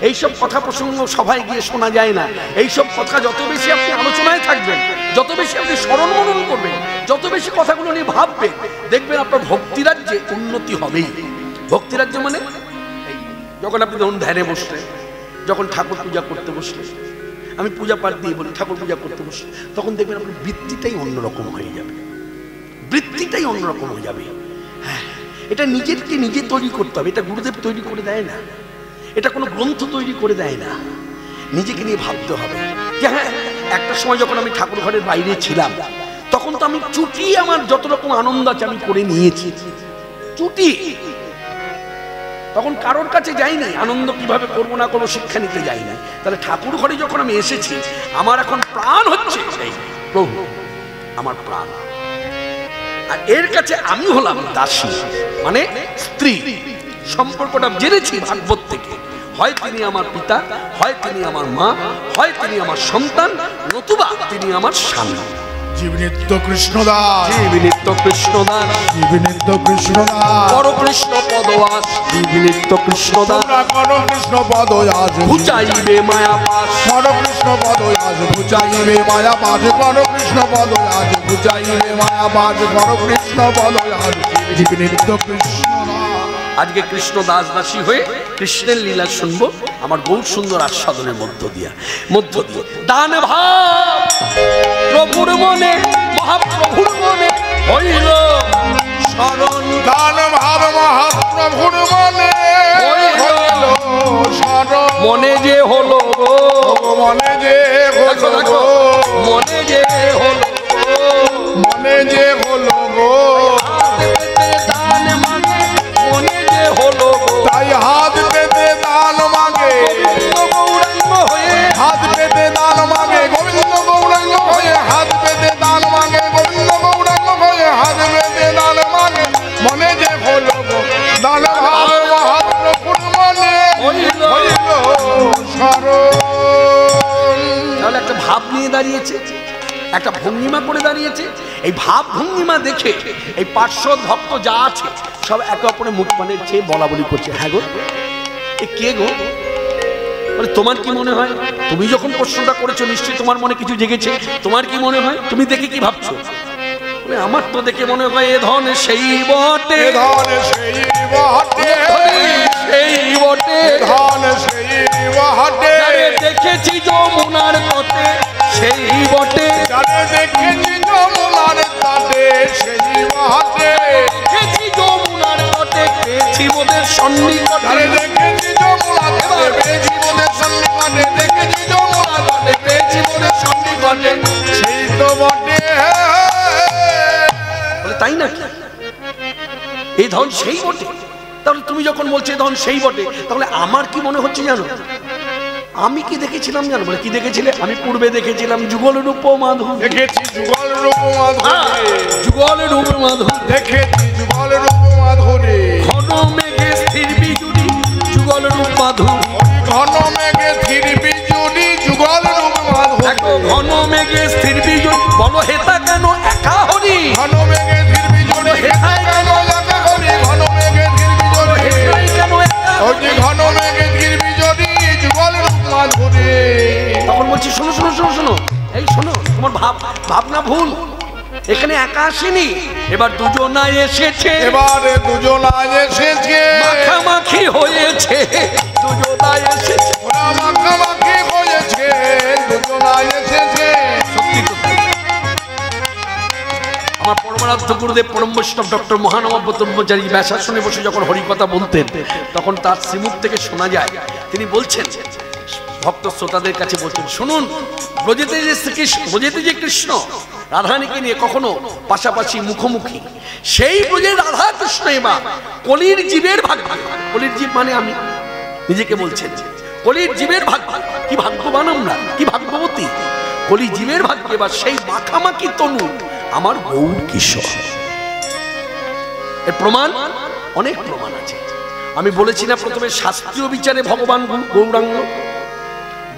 [SPEAKER 2] এইসব কথা প্রসঙ্গ সভায় গিয়ে শোনা যায় না। এইসব কথা যত বেশি আপনি আলোচনায় থাকবেন, যত বেশি আপনি স্মরণ মনন করবেন, যত বেশি কথাগুলো নিয়ে ভাববেন, দেখবেন আপনার ভক্তিরাজ্যে উন্নতি হবেই। ভক্তিরাজ্য মানে যখন আপনি ধরুন ধ্যানে বসলেন, যখন ঠাকুর পূজা করতে বসলেন, আমি পূজা পাঠ দিয়ে বলি ঠাকুর পূজা করতে বসলেন, তখন দেখবেন আপনার বৃত্তিটাই অন্যরকম হয়ে যাবে, বৃত্তিটাই অন্যরকম হয়ে যাবে। হ্যাঁ, এটা নিজেকে নিজে তৈরি করতে হবে, এটা গুরুদেব তৈরি করে দেয় না, এটা কোনো গ্রন্থ তৈরি করে দেয় না, নিজেকে নিয়ে ভাবতে হবে। যে হ্যাঁ, একটা সময় যখন আমি ঠাকুর ঘরের বাইরে ছিলাম, তখন তো আমি চুটি আমার যত রকম আনন্দ আছে আমি করে নিয়েছি, চুটি, তখন কারোর কাছে যাইনি, আনন্দ কিভাবে করবো না করবো শিক্ষা নিতে যাই না। তাহলে ঠাকুর ঘরে যখন আমি এসেছি, আমার এখন প্রাণ হচ্ছে সেই প্রভু, আমার প্রাণ। আর এর কাছে আমি হলাম দাসী, মানে স্ত্রী। সম্পর্কটা জেনেছি ভাগবত থেকে, হয় তিনি আমার পিতা, হয় তিনি আমার মা, হয় তিনি আমার সন্তান, নতুবা তিনি আমার স্বামী।
[SPEAKER 1] জীবনিত্য কৃষ্ণদাস,
[SPEAKER 2] জীবনিত্য কৃষ্ণদাস,
[SPEAKER 1] জীবনিত্য কৃষ্ণদাস,
[SPEAKER 2] করো কৃষ্ণ পদবাস, জীবনিত্য কৃষ্ণদাস,
[SPEAKER 1] করো কৃষ্ণ পদয়াস,
[SPEAKER 2] ঘুচাইবে মায়া পাশ,
[SPEAKER 1] করো কৃষ্ণ পদয়াস, ঘুচাইবে মায়া পাশ, করো কৃষ্ণ পদয়াস, ঘুচাইবে মায়া পাশ, করো কৃষ্ণ পদয়াস, জীবনিত্য কৃষ্ণদাস।
[SPEAKER 2] আজকে কৃষ্ণ দাস দাসী হয়ে কৃষ্ণের লীলা শুনবো আমার গৌর সুন্দর আস্বাদনের মধ্য দিয়ে। দান ভাব প্রভুর মনে, মহাপ্রভুর মনে হইল শরণ,
[SPEAKER 1] দান ভাব মহাপ্রভুর মনে হইল শরণ,
[SPEAKER 2] মনে যে হলো গো,
[SPEAKER 1] মনে যে হলো গো,
[SPEAKER 2] মনে যে হলো গো,
[SPEAKER 1] মনে যে হলো গো,
[SPEAKER 2] দান মানে মনে যে হলো গো,
[SPEAKER 1] তাই হাত পেতে দান মাগে,
[SPEAKER 2] গৌরাঙ্গ হয়ে
[SPEAKER 1] হাত পেতে দান মাগে, গোবিন্দ গৌরাঙ্গ হয়ে হাত পেতে দান মাগে, গোবিন্দ গৌরাঙ্গ হয়ে হাত পেতে দান মাগে, মনে যে হলো গো, দান ভাব মহাপ্রভুর মনে হইল শরণ।
[SPEAKER 2] তাহলে একটা ভাব নিয়ে দাঁড়িয়েছে, একটা ভঙ্গিমা করে দাঁড়িয়েছে। এই ভাব ভঙ্গিমা দেখে এই পার্শ্বদ ভক্ত যা আছে সব একে অপরের মুখ পানের চেয়ে বলা বলি করছে, হ্যাঁ গো এ কে গো, মানে তোমার কি মনে হয়? তুমি যখন প্রশ্নটা করেছো নিশ্চয়ই তোমার মনে কিছু জেগেছে, তোমার কি মনে হয়? তুমি দেখে কি ভাবছো? আমার তো দেখে মনে হয় এ ধন সেই বটে,
[SPEAKER 1] ধন সেই বটে,
[SPEAKER 2] সেই বটে,
[SPEAKER 1] ধন সেই বটে,
[SPEAKER 2] দেখেছি যমুনার তটে সেই বটে,
[SPEAKER 1] দেখেছি যমুনার তটে সেই বটে,
[SPEAKER 2] দেখেছি যমুনার তটে পেয়েছি মোদের সন্নিকটে,
[SPEAKER 1] দেখেছি যমুনার তটে পেয়েছি মোদের সন্নিকটে, দেখেছি যমুনার তটে পেয়েছি মোদের বটে সেই তো বটে।
[SPEAKER 2] বলে তাই নাকি? এই ধন সেই বটে? তাহলে তুমি যখন বলছো ধন সেই বটে, তাহলে আমার কি মনে হচ্ছে জানো? আমি কি দেখেছিলাম জানো? বলে কি দেখেছিলে? আমি পূর্বে দেখেছিলাম যুগল রূপ মাধুর।
[SPEAKER 1] দেখেছি যুগল রূপ মাধুরী,
[SPEAKER 2] যুগল রূপ মাধুর।
[SPEAKER 1] দেখেছি যুগল রূপ মাধুরী।
[SPEAKER 2] ঘন মেঘে স্থির বিজুড়ি যুগল রূপ মাধুর।
[SPEAKER 1] ঘন মেঘে স্থির বিজুড়ি যুগল রূপ মাধুরী।
[SPEAKER 2] দেখো ঘন মেঘে স্থির বিজুড়ি, বলো হেতা কেন একা হরি?
[SPEAKER 1] ঘন মেঘে স্থির বিজুড়ি হেতায় কেন একা হরি? ঘন মেঘে স্থির বিজুড়ি
[SPEAKER 2] হেতাই কেন একা?
[SPEAKER 1] ওই যে ঘন মেঘে স্থির বিজুড়ি যুগল রূপ মাধুরী।
[SPEAKER 2] তখন বলছি শোনো শোনো শোনো শোনো, এই শোনো, তোমার ভাবনা ভুল। এখানে একা আসেনি, এবার দুজনাই এসেছে।
[SPEAKER 1] এবারে দুজনাই এসেছে,
[SPEAKER 2] মাখামাখি হয়েছে। দুজনাই এসেছে,
[SPEAKER 1] ওরা মাখামাখি হয়েছে, দুজনাই এসেছে।
[SPEAKER 2] সত্যি কথা। আমার পরমারাধ্য গুরুদেব পরম বৈষ্ণব ডক্টর মহানবম ব্রহ্মচারী ব্যাসাসনে বসে যখন হরিকথা বলতেন, তখন তার শ্রীমুখ থেকে শোনা যায় তিনি বলছেন, ভক্ত শ্রোতাদের কাছে বলছেন, শুনুন, ব্রজেতে যে শ্রীকৃষ্ণ, ব্রজেতে যে কৃষ্ণ রাধারানীকে নিয়ে কখনো পাশাপাশি মুখোমুখি, সেই ব্রজের রাধা কৃষ্ণ এবার কলির জীবের ভাগ্য। কলির জীব মানে আমি, নিজেকে বলছেন কলির জীবের ভাগ্য। কি ভাগ্যবান আমরা, কি ভাগ্যবতী। কলি জীবের ভাগ্যে এবার সেই মাখামাখি তনু আমার গৌর কিশোর। এর প্রমাণ অনেক প্রমাণ আছে। আমি বলেছি না প্রথমে শাস্ত্রীয় বিচারে ভগবান গৌরাঙ্গ।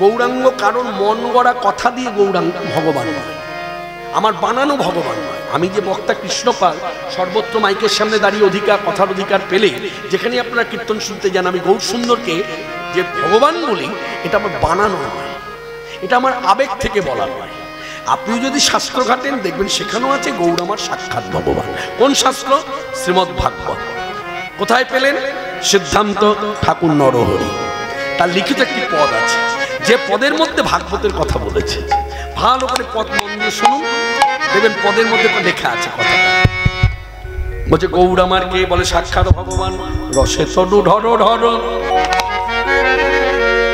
[SPEAKER 2] গৌরাঙ্গ কারণ মন গড়া কথা দিয়ে গৌরাঙ্গ ভগবান নয়, আমার বানানো ভগবান নয়। আমি যে বক্তা কৃষ্ণপাল, সর্বত্র মাইকের সামনে দাঁড়িয়ে অধিকার, কথার অধিকার পেলে যেখানে আপনারা কীর্তন শুনতে যান, আমি গৌর সুন্দরকে যে ভগবান বলি, এটা আমার বানানো নয়, এটা আমার আবেগ থেকে বলা নয়। আপনি যদি শাস্ত্র ঘাটেন দেখবেন সেখানেও আছে গৌর আমার সাক্ষাৎ ভগবান। কোন শাস্ত্র? শ্রীমদ্ ভাগবত। কোথায় পেলেন? সিদ্ধান্ত ঠাকুর নরহরি, তার লিখিত একটি পদ আছে, যে পদের মধ্যে ভাগবতের কথা বলেছে। ভালো করে পদ মন দিয়ে শুনুন, দেখবেন পদের মধ্যে লেখা আছে কথাটা। বলছে গৌর আমার কে? বলে সাক্ষাৎ ভগবান। রসে তনু ঢর ঢর।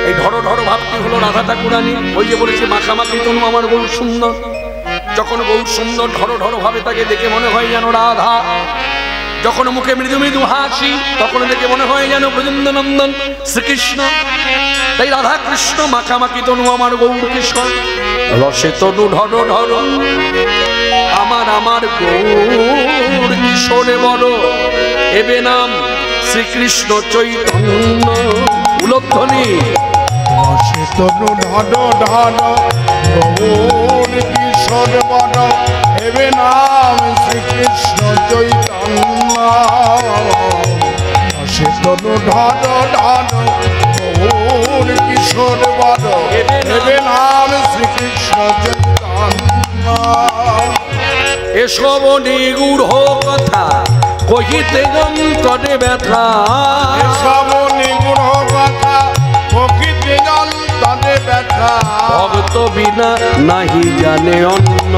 [SPEAKER 2] এই ঢর ঢর ভাবটি হলো রাধা ঠাকুরানী। ওই যে বলেছে মাখামাখি তনু আমার গৌর সুন্দর। যখন গৌর সুন্দর ঢর ঢর ভাবে তাকে দেখে মনে হয় যেন রাধা। যখন মুখে মৃদু মৃদু হাসি, তখন দেখে মনে হয় যেন ব্রজেন্দ্রনন্দন শ্রীকৃষ্ণ। তাই রাধা কৃষ্ণ মাখামাখি তনু আমার গৌর কিশোর। রসে তনু ঢর ঢর আমার আমার গৌর কিশোরে বড়। এবে নাম শ্রীকৃষ্ণ চৈতন্য। উলধ্বনি।
[SPEAKER 1] রসে তনু ঢর ঢর গৌর কিশোর বড়। এবে নাম শ্রীকৃষ্ণ চৈতন্য। রসে তনু ঢর ঢর গৌর কিশোর বড়। এবে নাম শ্রীকৃষ্ণ চৈতন্য।
[SPEAKER 2] এসব নিগুঢ় কথা কহিতে অন্তরে ব্যথা।
[SPEAKER 1] এসব নিগুঢ় কথা কহিতে অন্তরে ব্যথা।
[SPEAKER 2] ভক্ত বিনা নাহি জানে অন্য।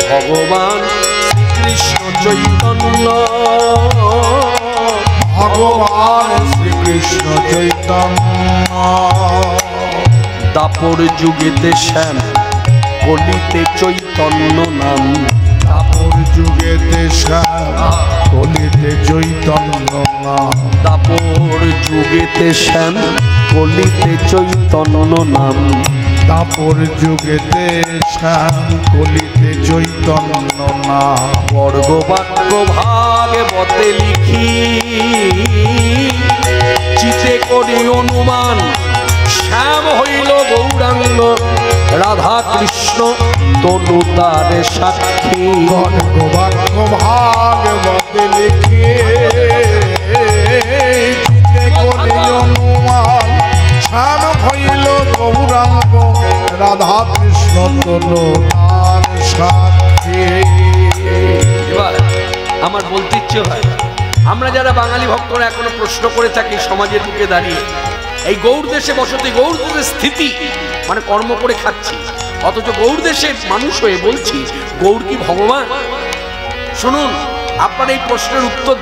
[SPEAKER 2] ভগবান শ্রীকৃষ্ণ চৈতন্য।
[SPEAKER 1] ভগবান শ্রীকৃষ্ণ চৈতন্য।
[SPEAKER 2] দাপর যুগেতে শ্যাম, কলিতে চৈতন্য নাম।
[SPEAKER 1] দাপর যুগেতে শ্যাম, কলিতে চৈতন্য নাম।
[SPEAKER 2] দাপর যুগেতে শ্যাম, কলিতে চৈতন্য নাম।
[SPEAKER 1] দাপর যুগেতে শ্যাম, কলিতে চৈতন্য নাম।
[SPEAKER 2] বর্গ বাক্য ভাগে বতে লিখি, চিতে করি অনুমান। শ্যাম হইল গৌরাঙ্গ, রাধা কৃষ্ণ তনু তার সাক্ষী।
[SPEAKER 1] বর্গ বাক্য ভাগবতে লিখি, চিতে করি অনুমান। শ্যাম হইল গৌরাঙ্গ, রাধা কৃষ্ণ তনু তার সাক্ষী।
[SPEAKER 2] এবার আমার বলতে ইচ্ছে হয়, আমরা যারা বাঙালি ভক্তরা এখনো প্রশ্ন করে থাকি সমাজের বুকে দাঁড়িয়ে, এই গৌড় দেশে বসতি, গৌড় দেশের স্থিতি মানে কর্ম করে খাচ্ছি, অথচ গৌড় দেশের মানুষ হয়ে বলছি গৌড় কি ভগবান? শুনুন, আপনার এই প্রশ্নের উত্তর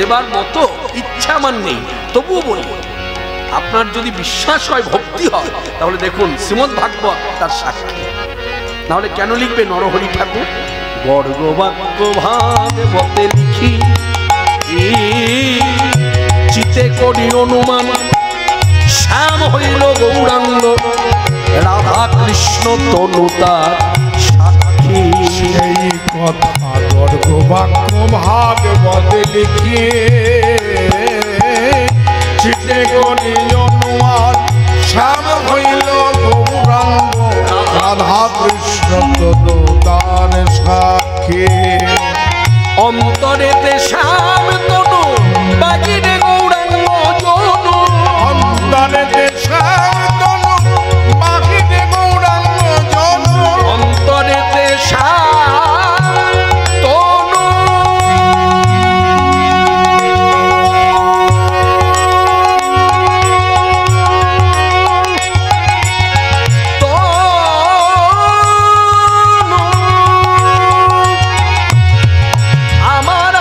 [SPEAKER 2] দেবার মতো ইচ্ছা আমার নেই, তবুও বলি আপনার যদি বিশ্বাস হয়, ভক্তি হয়, তাহলে দেখুন শ্রীমদ ভাগবত তার সাক্ষী। নাহলে কেন লিখবে নরহরি ঠাকুর? বর্গ বাক্য ভাগবতে লিখি, চিতে করি অনুমান, শ্যাম হইল গৌরাঙ্গ, রাধা কৃষ্ণ তনুতার সাক্ষী।
[SPEAKER 1] সেই কথা গর্গ বাক্য ভাগবতে লিখি, চিতে করি অনুমান, শ্যাম হইল গৌরাঙ্গ, রাধা কৃষ্ণ তনুতার সাক্ষী।
[SPEAKER 2] অন্তরেতে শ্যাম তনু, বাহিরে গৌরাঙ্গ জনু।
[SPEAKER 1] অন্তরেতে শ্যাম তনু, বাহিরে গৌরাঙ্গ জনু।
[SPEAKER 2] অন্তরেতে শ্যাম তনু, আমার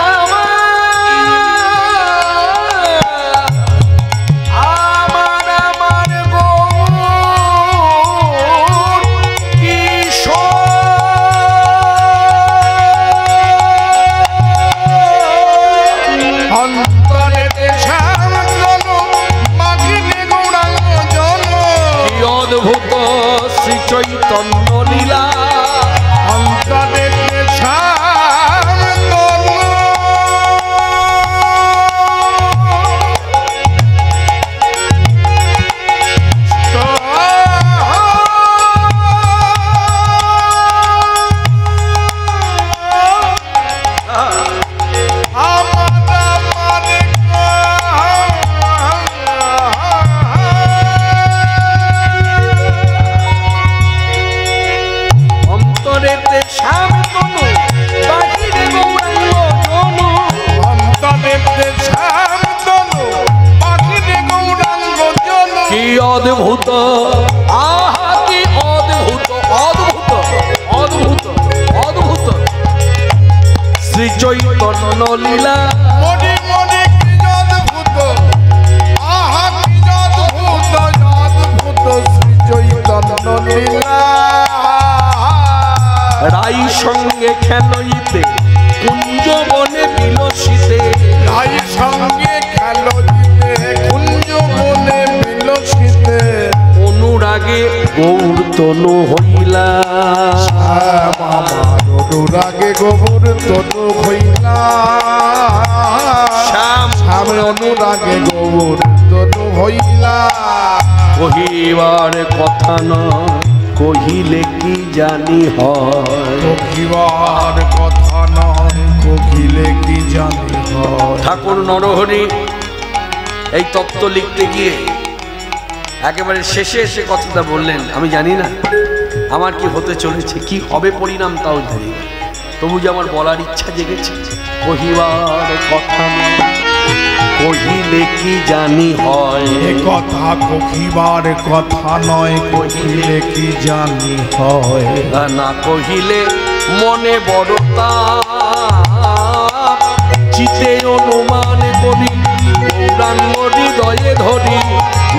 [SPEAKER 1] অন্তরেতে শ্যাম তনু, বাহিরে গৌরাঙ্গ জনু।
[SPEAKER 2] অদ্ভুত শ্রী চৈতন্য লীলা,
[SPEAKER 1] অন্তরেতে শ্যাম তনু,
[SPEAKER 2] অন্তরেতে শ্যাম তনু, বাহিরে গৌরাঙ্গ জনু।
[SPEAKER 1] অন্তরেতে শ্যাম তনু, বাহিরে গৌরাঙ্গ জনু।
[SPEAKER 2] কি অদ্ভুত, আহা কি অদ্ভুত, অদ্ভুত অদ্ভুত অদ্ভুত শ্রী চৈতন্য লীলা।
[SPEAKER 1] মনে মনে কি অদ্ভুত, আহা কি অদ্ভুত, অদ্ভুত শ্রী চৈতন্য লীলা।
[SPEAKER 2] রাই সঙ্গে খেলইতে, কুঞ্জ বনে বিলসিতে।
[SPEAKER 1] রাই সঙ্গে খেলো জিতে, কুঞ্জ বনে বিলসিতে।
[SPEAKER 2] অনুরাগে গৌর তনু হইলা।
[SPEAKER 1] শ্যাম আমার অনুরাগে গোবর তনু হইলা।
[SPEAKER 2] শ্যাম
[SPEAKER 1] শ্যাম অনুরাগে গোবর তনু হইলা।
[SPEAKER 2] কহিবার কথা নয়, কহিলে কি জানি হয়।
[SPEAKER 1] কহিবার কথা নয়, কহিলে কি জানি হয়।
[SPEAKER 2] ঠাকুর নরহরি এই তত্ত্ব লিখতে গিয়ে একেবারে শেষে এসে কথাটা বললেন, আমি জানি না আমার কি হতে চলেছে, কি হবে পরিণাম তাও জানি না, তবু যে আমার বলার ইচ্ছা জেগেছে। কহিবার কথা নয়, কহিলে কি জানি হয়।
[SPEAKER 1] এ কথা কহিবার কথা নয়, কহিলে কি জানি হয়।
[SPEAKER 2] না কহিলে মনে বড় তাপ, চিতে অনুমান করি, গৌরাঙ্গ হৃদয়ে ধরি,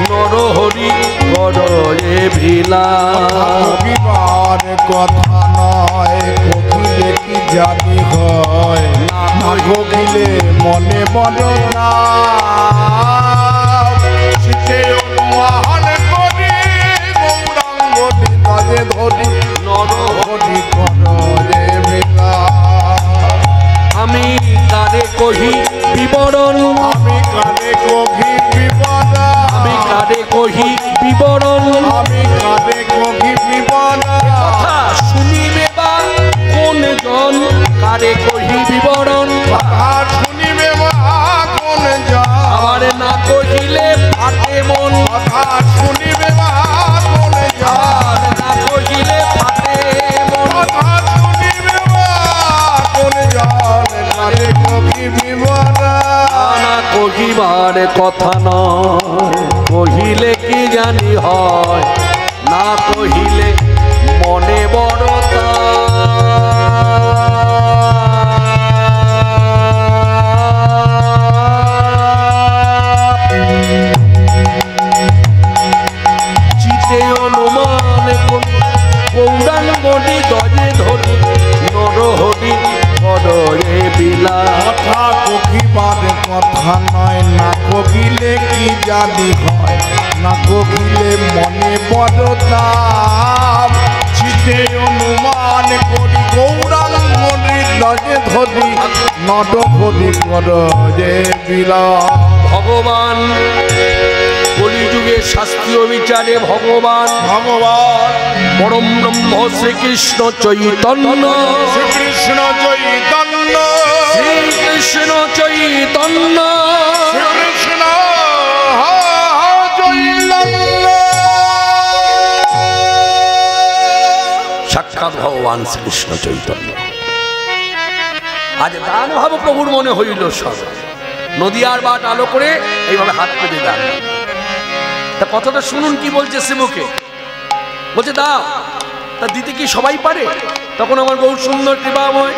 [SPEAKER 2] নরহরি করয়ে ভিলা।
[SPEAKER 1] কহিবার কথা নয়, কহিলে কি জানি হয়। না কহিলে মনে বড় না, শীতে অনুমান করি, গৌরাঙ্গ হৃদয়ে ধরি,
[SPEAKER 2] নরহরি
[SPEAKER 1] করয়ে ভিলা।
[SPEAKER 2] আমি কারে কহি বিবরণ,
[SPEAKER 1] আমি কানে কহি বিপদ,
[SPEAKER 2] আমি কারে কহি বিবরণ।
[SPEAKER 1] আমি কানে কহি বিপদ।
[SPEAKER 2] কথা শুনিবে বা কোন জন, কারে কহি বিবরণ।
[SPEAKER 1] কথা শুনিবে মা কোন জন,
[SPEAKER 2] আবার না কহিলে ফাটে মন,
[SPEAKER 1] কথা শুনিবে মা কোন জন।
[SPEAKER 2] আর না কহিলে ফাটে মন।
[SPEAKER 1] কথা শুনিবে মা কোন জন, কানে কহি বিপদ।
[SPEAKER 2] না কহিবার কথা নয়, কহিলে কি জানি হয়। না কহিলে মনে বড়তা। চিতে অনুমান করি গৌরাঙ্গটি দজে ধরি নরহরি কররে বিলা।
[SPEAKER 1] কথা কহিবার কথা নয়, না কহিলে কি জানি হয়, না কহিলে মনে বড় দাম। চিতে অনুমান করি গৌরাঙ্গটি দজে ধরি নরহরি কররে বিলা।
[SPEAKER 2] ভগবান কলিযুগে শাস্ত্রীয় বিচারে ভগবান পরম ব্রহ্ম শ্রীকৃষ্ণ চৈতন্য,
[SPEAKER 1] শ্রীকৃষ্ণ চৈতন্য,
[SPEAKER 2] শ্রীকৃষ্ণ চৈতন্য,
[SPEAKER 1] শ্রীকৃষ্ণ চৈতন্য,
[SPEAKER 2] সাক্ষাৎ ভগবান শ্রীকৃষ্ণ চৈতন্য। আজ দান ভাব প্রভুর মনে হইল সব, নদিয়ার বাট আলো করে এইভাবে হাত পেতে দান। তা কথাটা শুনুন কি বলছে শ্রীমুখে, বলছে দাও। তা দিতে কি সবাই পারে? তখন আমার গৌর সুন্দর কৃপাময়,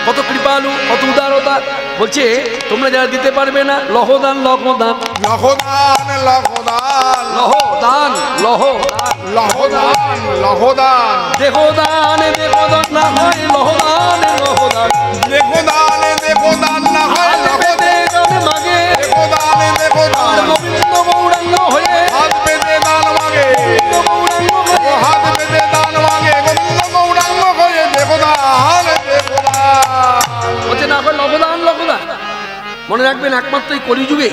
[SPEAKER 2] কত কৃপালু, কত উদারতা, বলছে তোমরা যারা দিতে পারবে না লহদান, লহদান,
[SPEAKER 1] লহদান, লহদান,
[SPEAKER 2] লহদান, লহদান,
[SPEAKER 1] লহদান, লহদান,
[SPEAKER 2] দেহদান, দেহদান না হয় লহদান, লহদান,
[SPEAKER 1] দেহদান, দেহদান না হয়
[SPEAKER 2] হাত পেতে দান মাগে,
[SPEAKER 1] দেহদান, দেহদান,
[SPEAKER 2] গোবিন্দ গৌরাঙ্গ হয়ে,
[SPEAKER 1] হাত পেতে দান মাগে,
[SPEAKER 2] গৌরাঙ্গ হয়ে,
[SPEAKER 1] হাত পেতে দান মাগে, গোবিন্দ গৌরাঙ্গ হয়ে দেহদান, দেহদান।
[SPEAKER 2] বলছে না হয় লহদান, লহদান। মনে রাখবেন একমাত্র এই কলিযুগে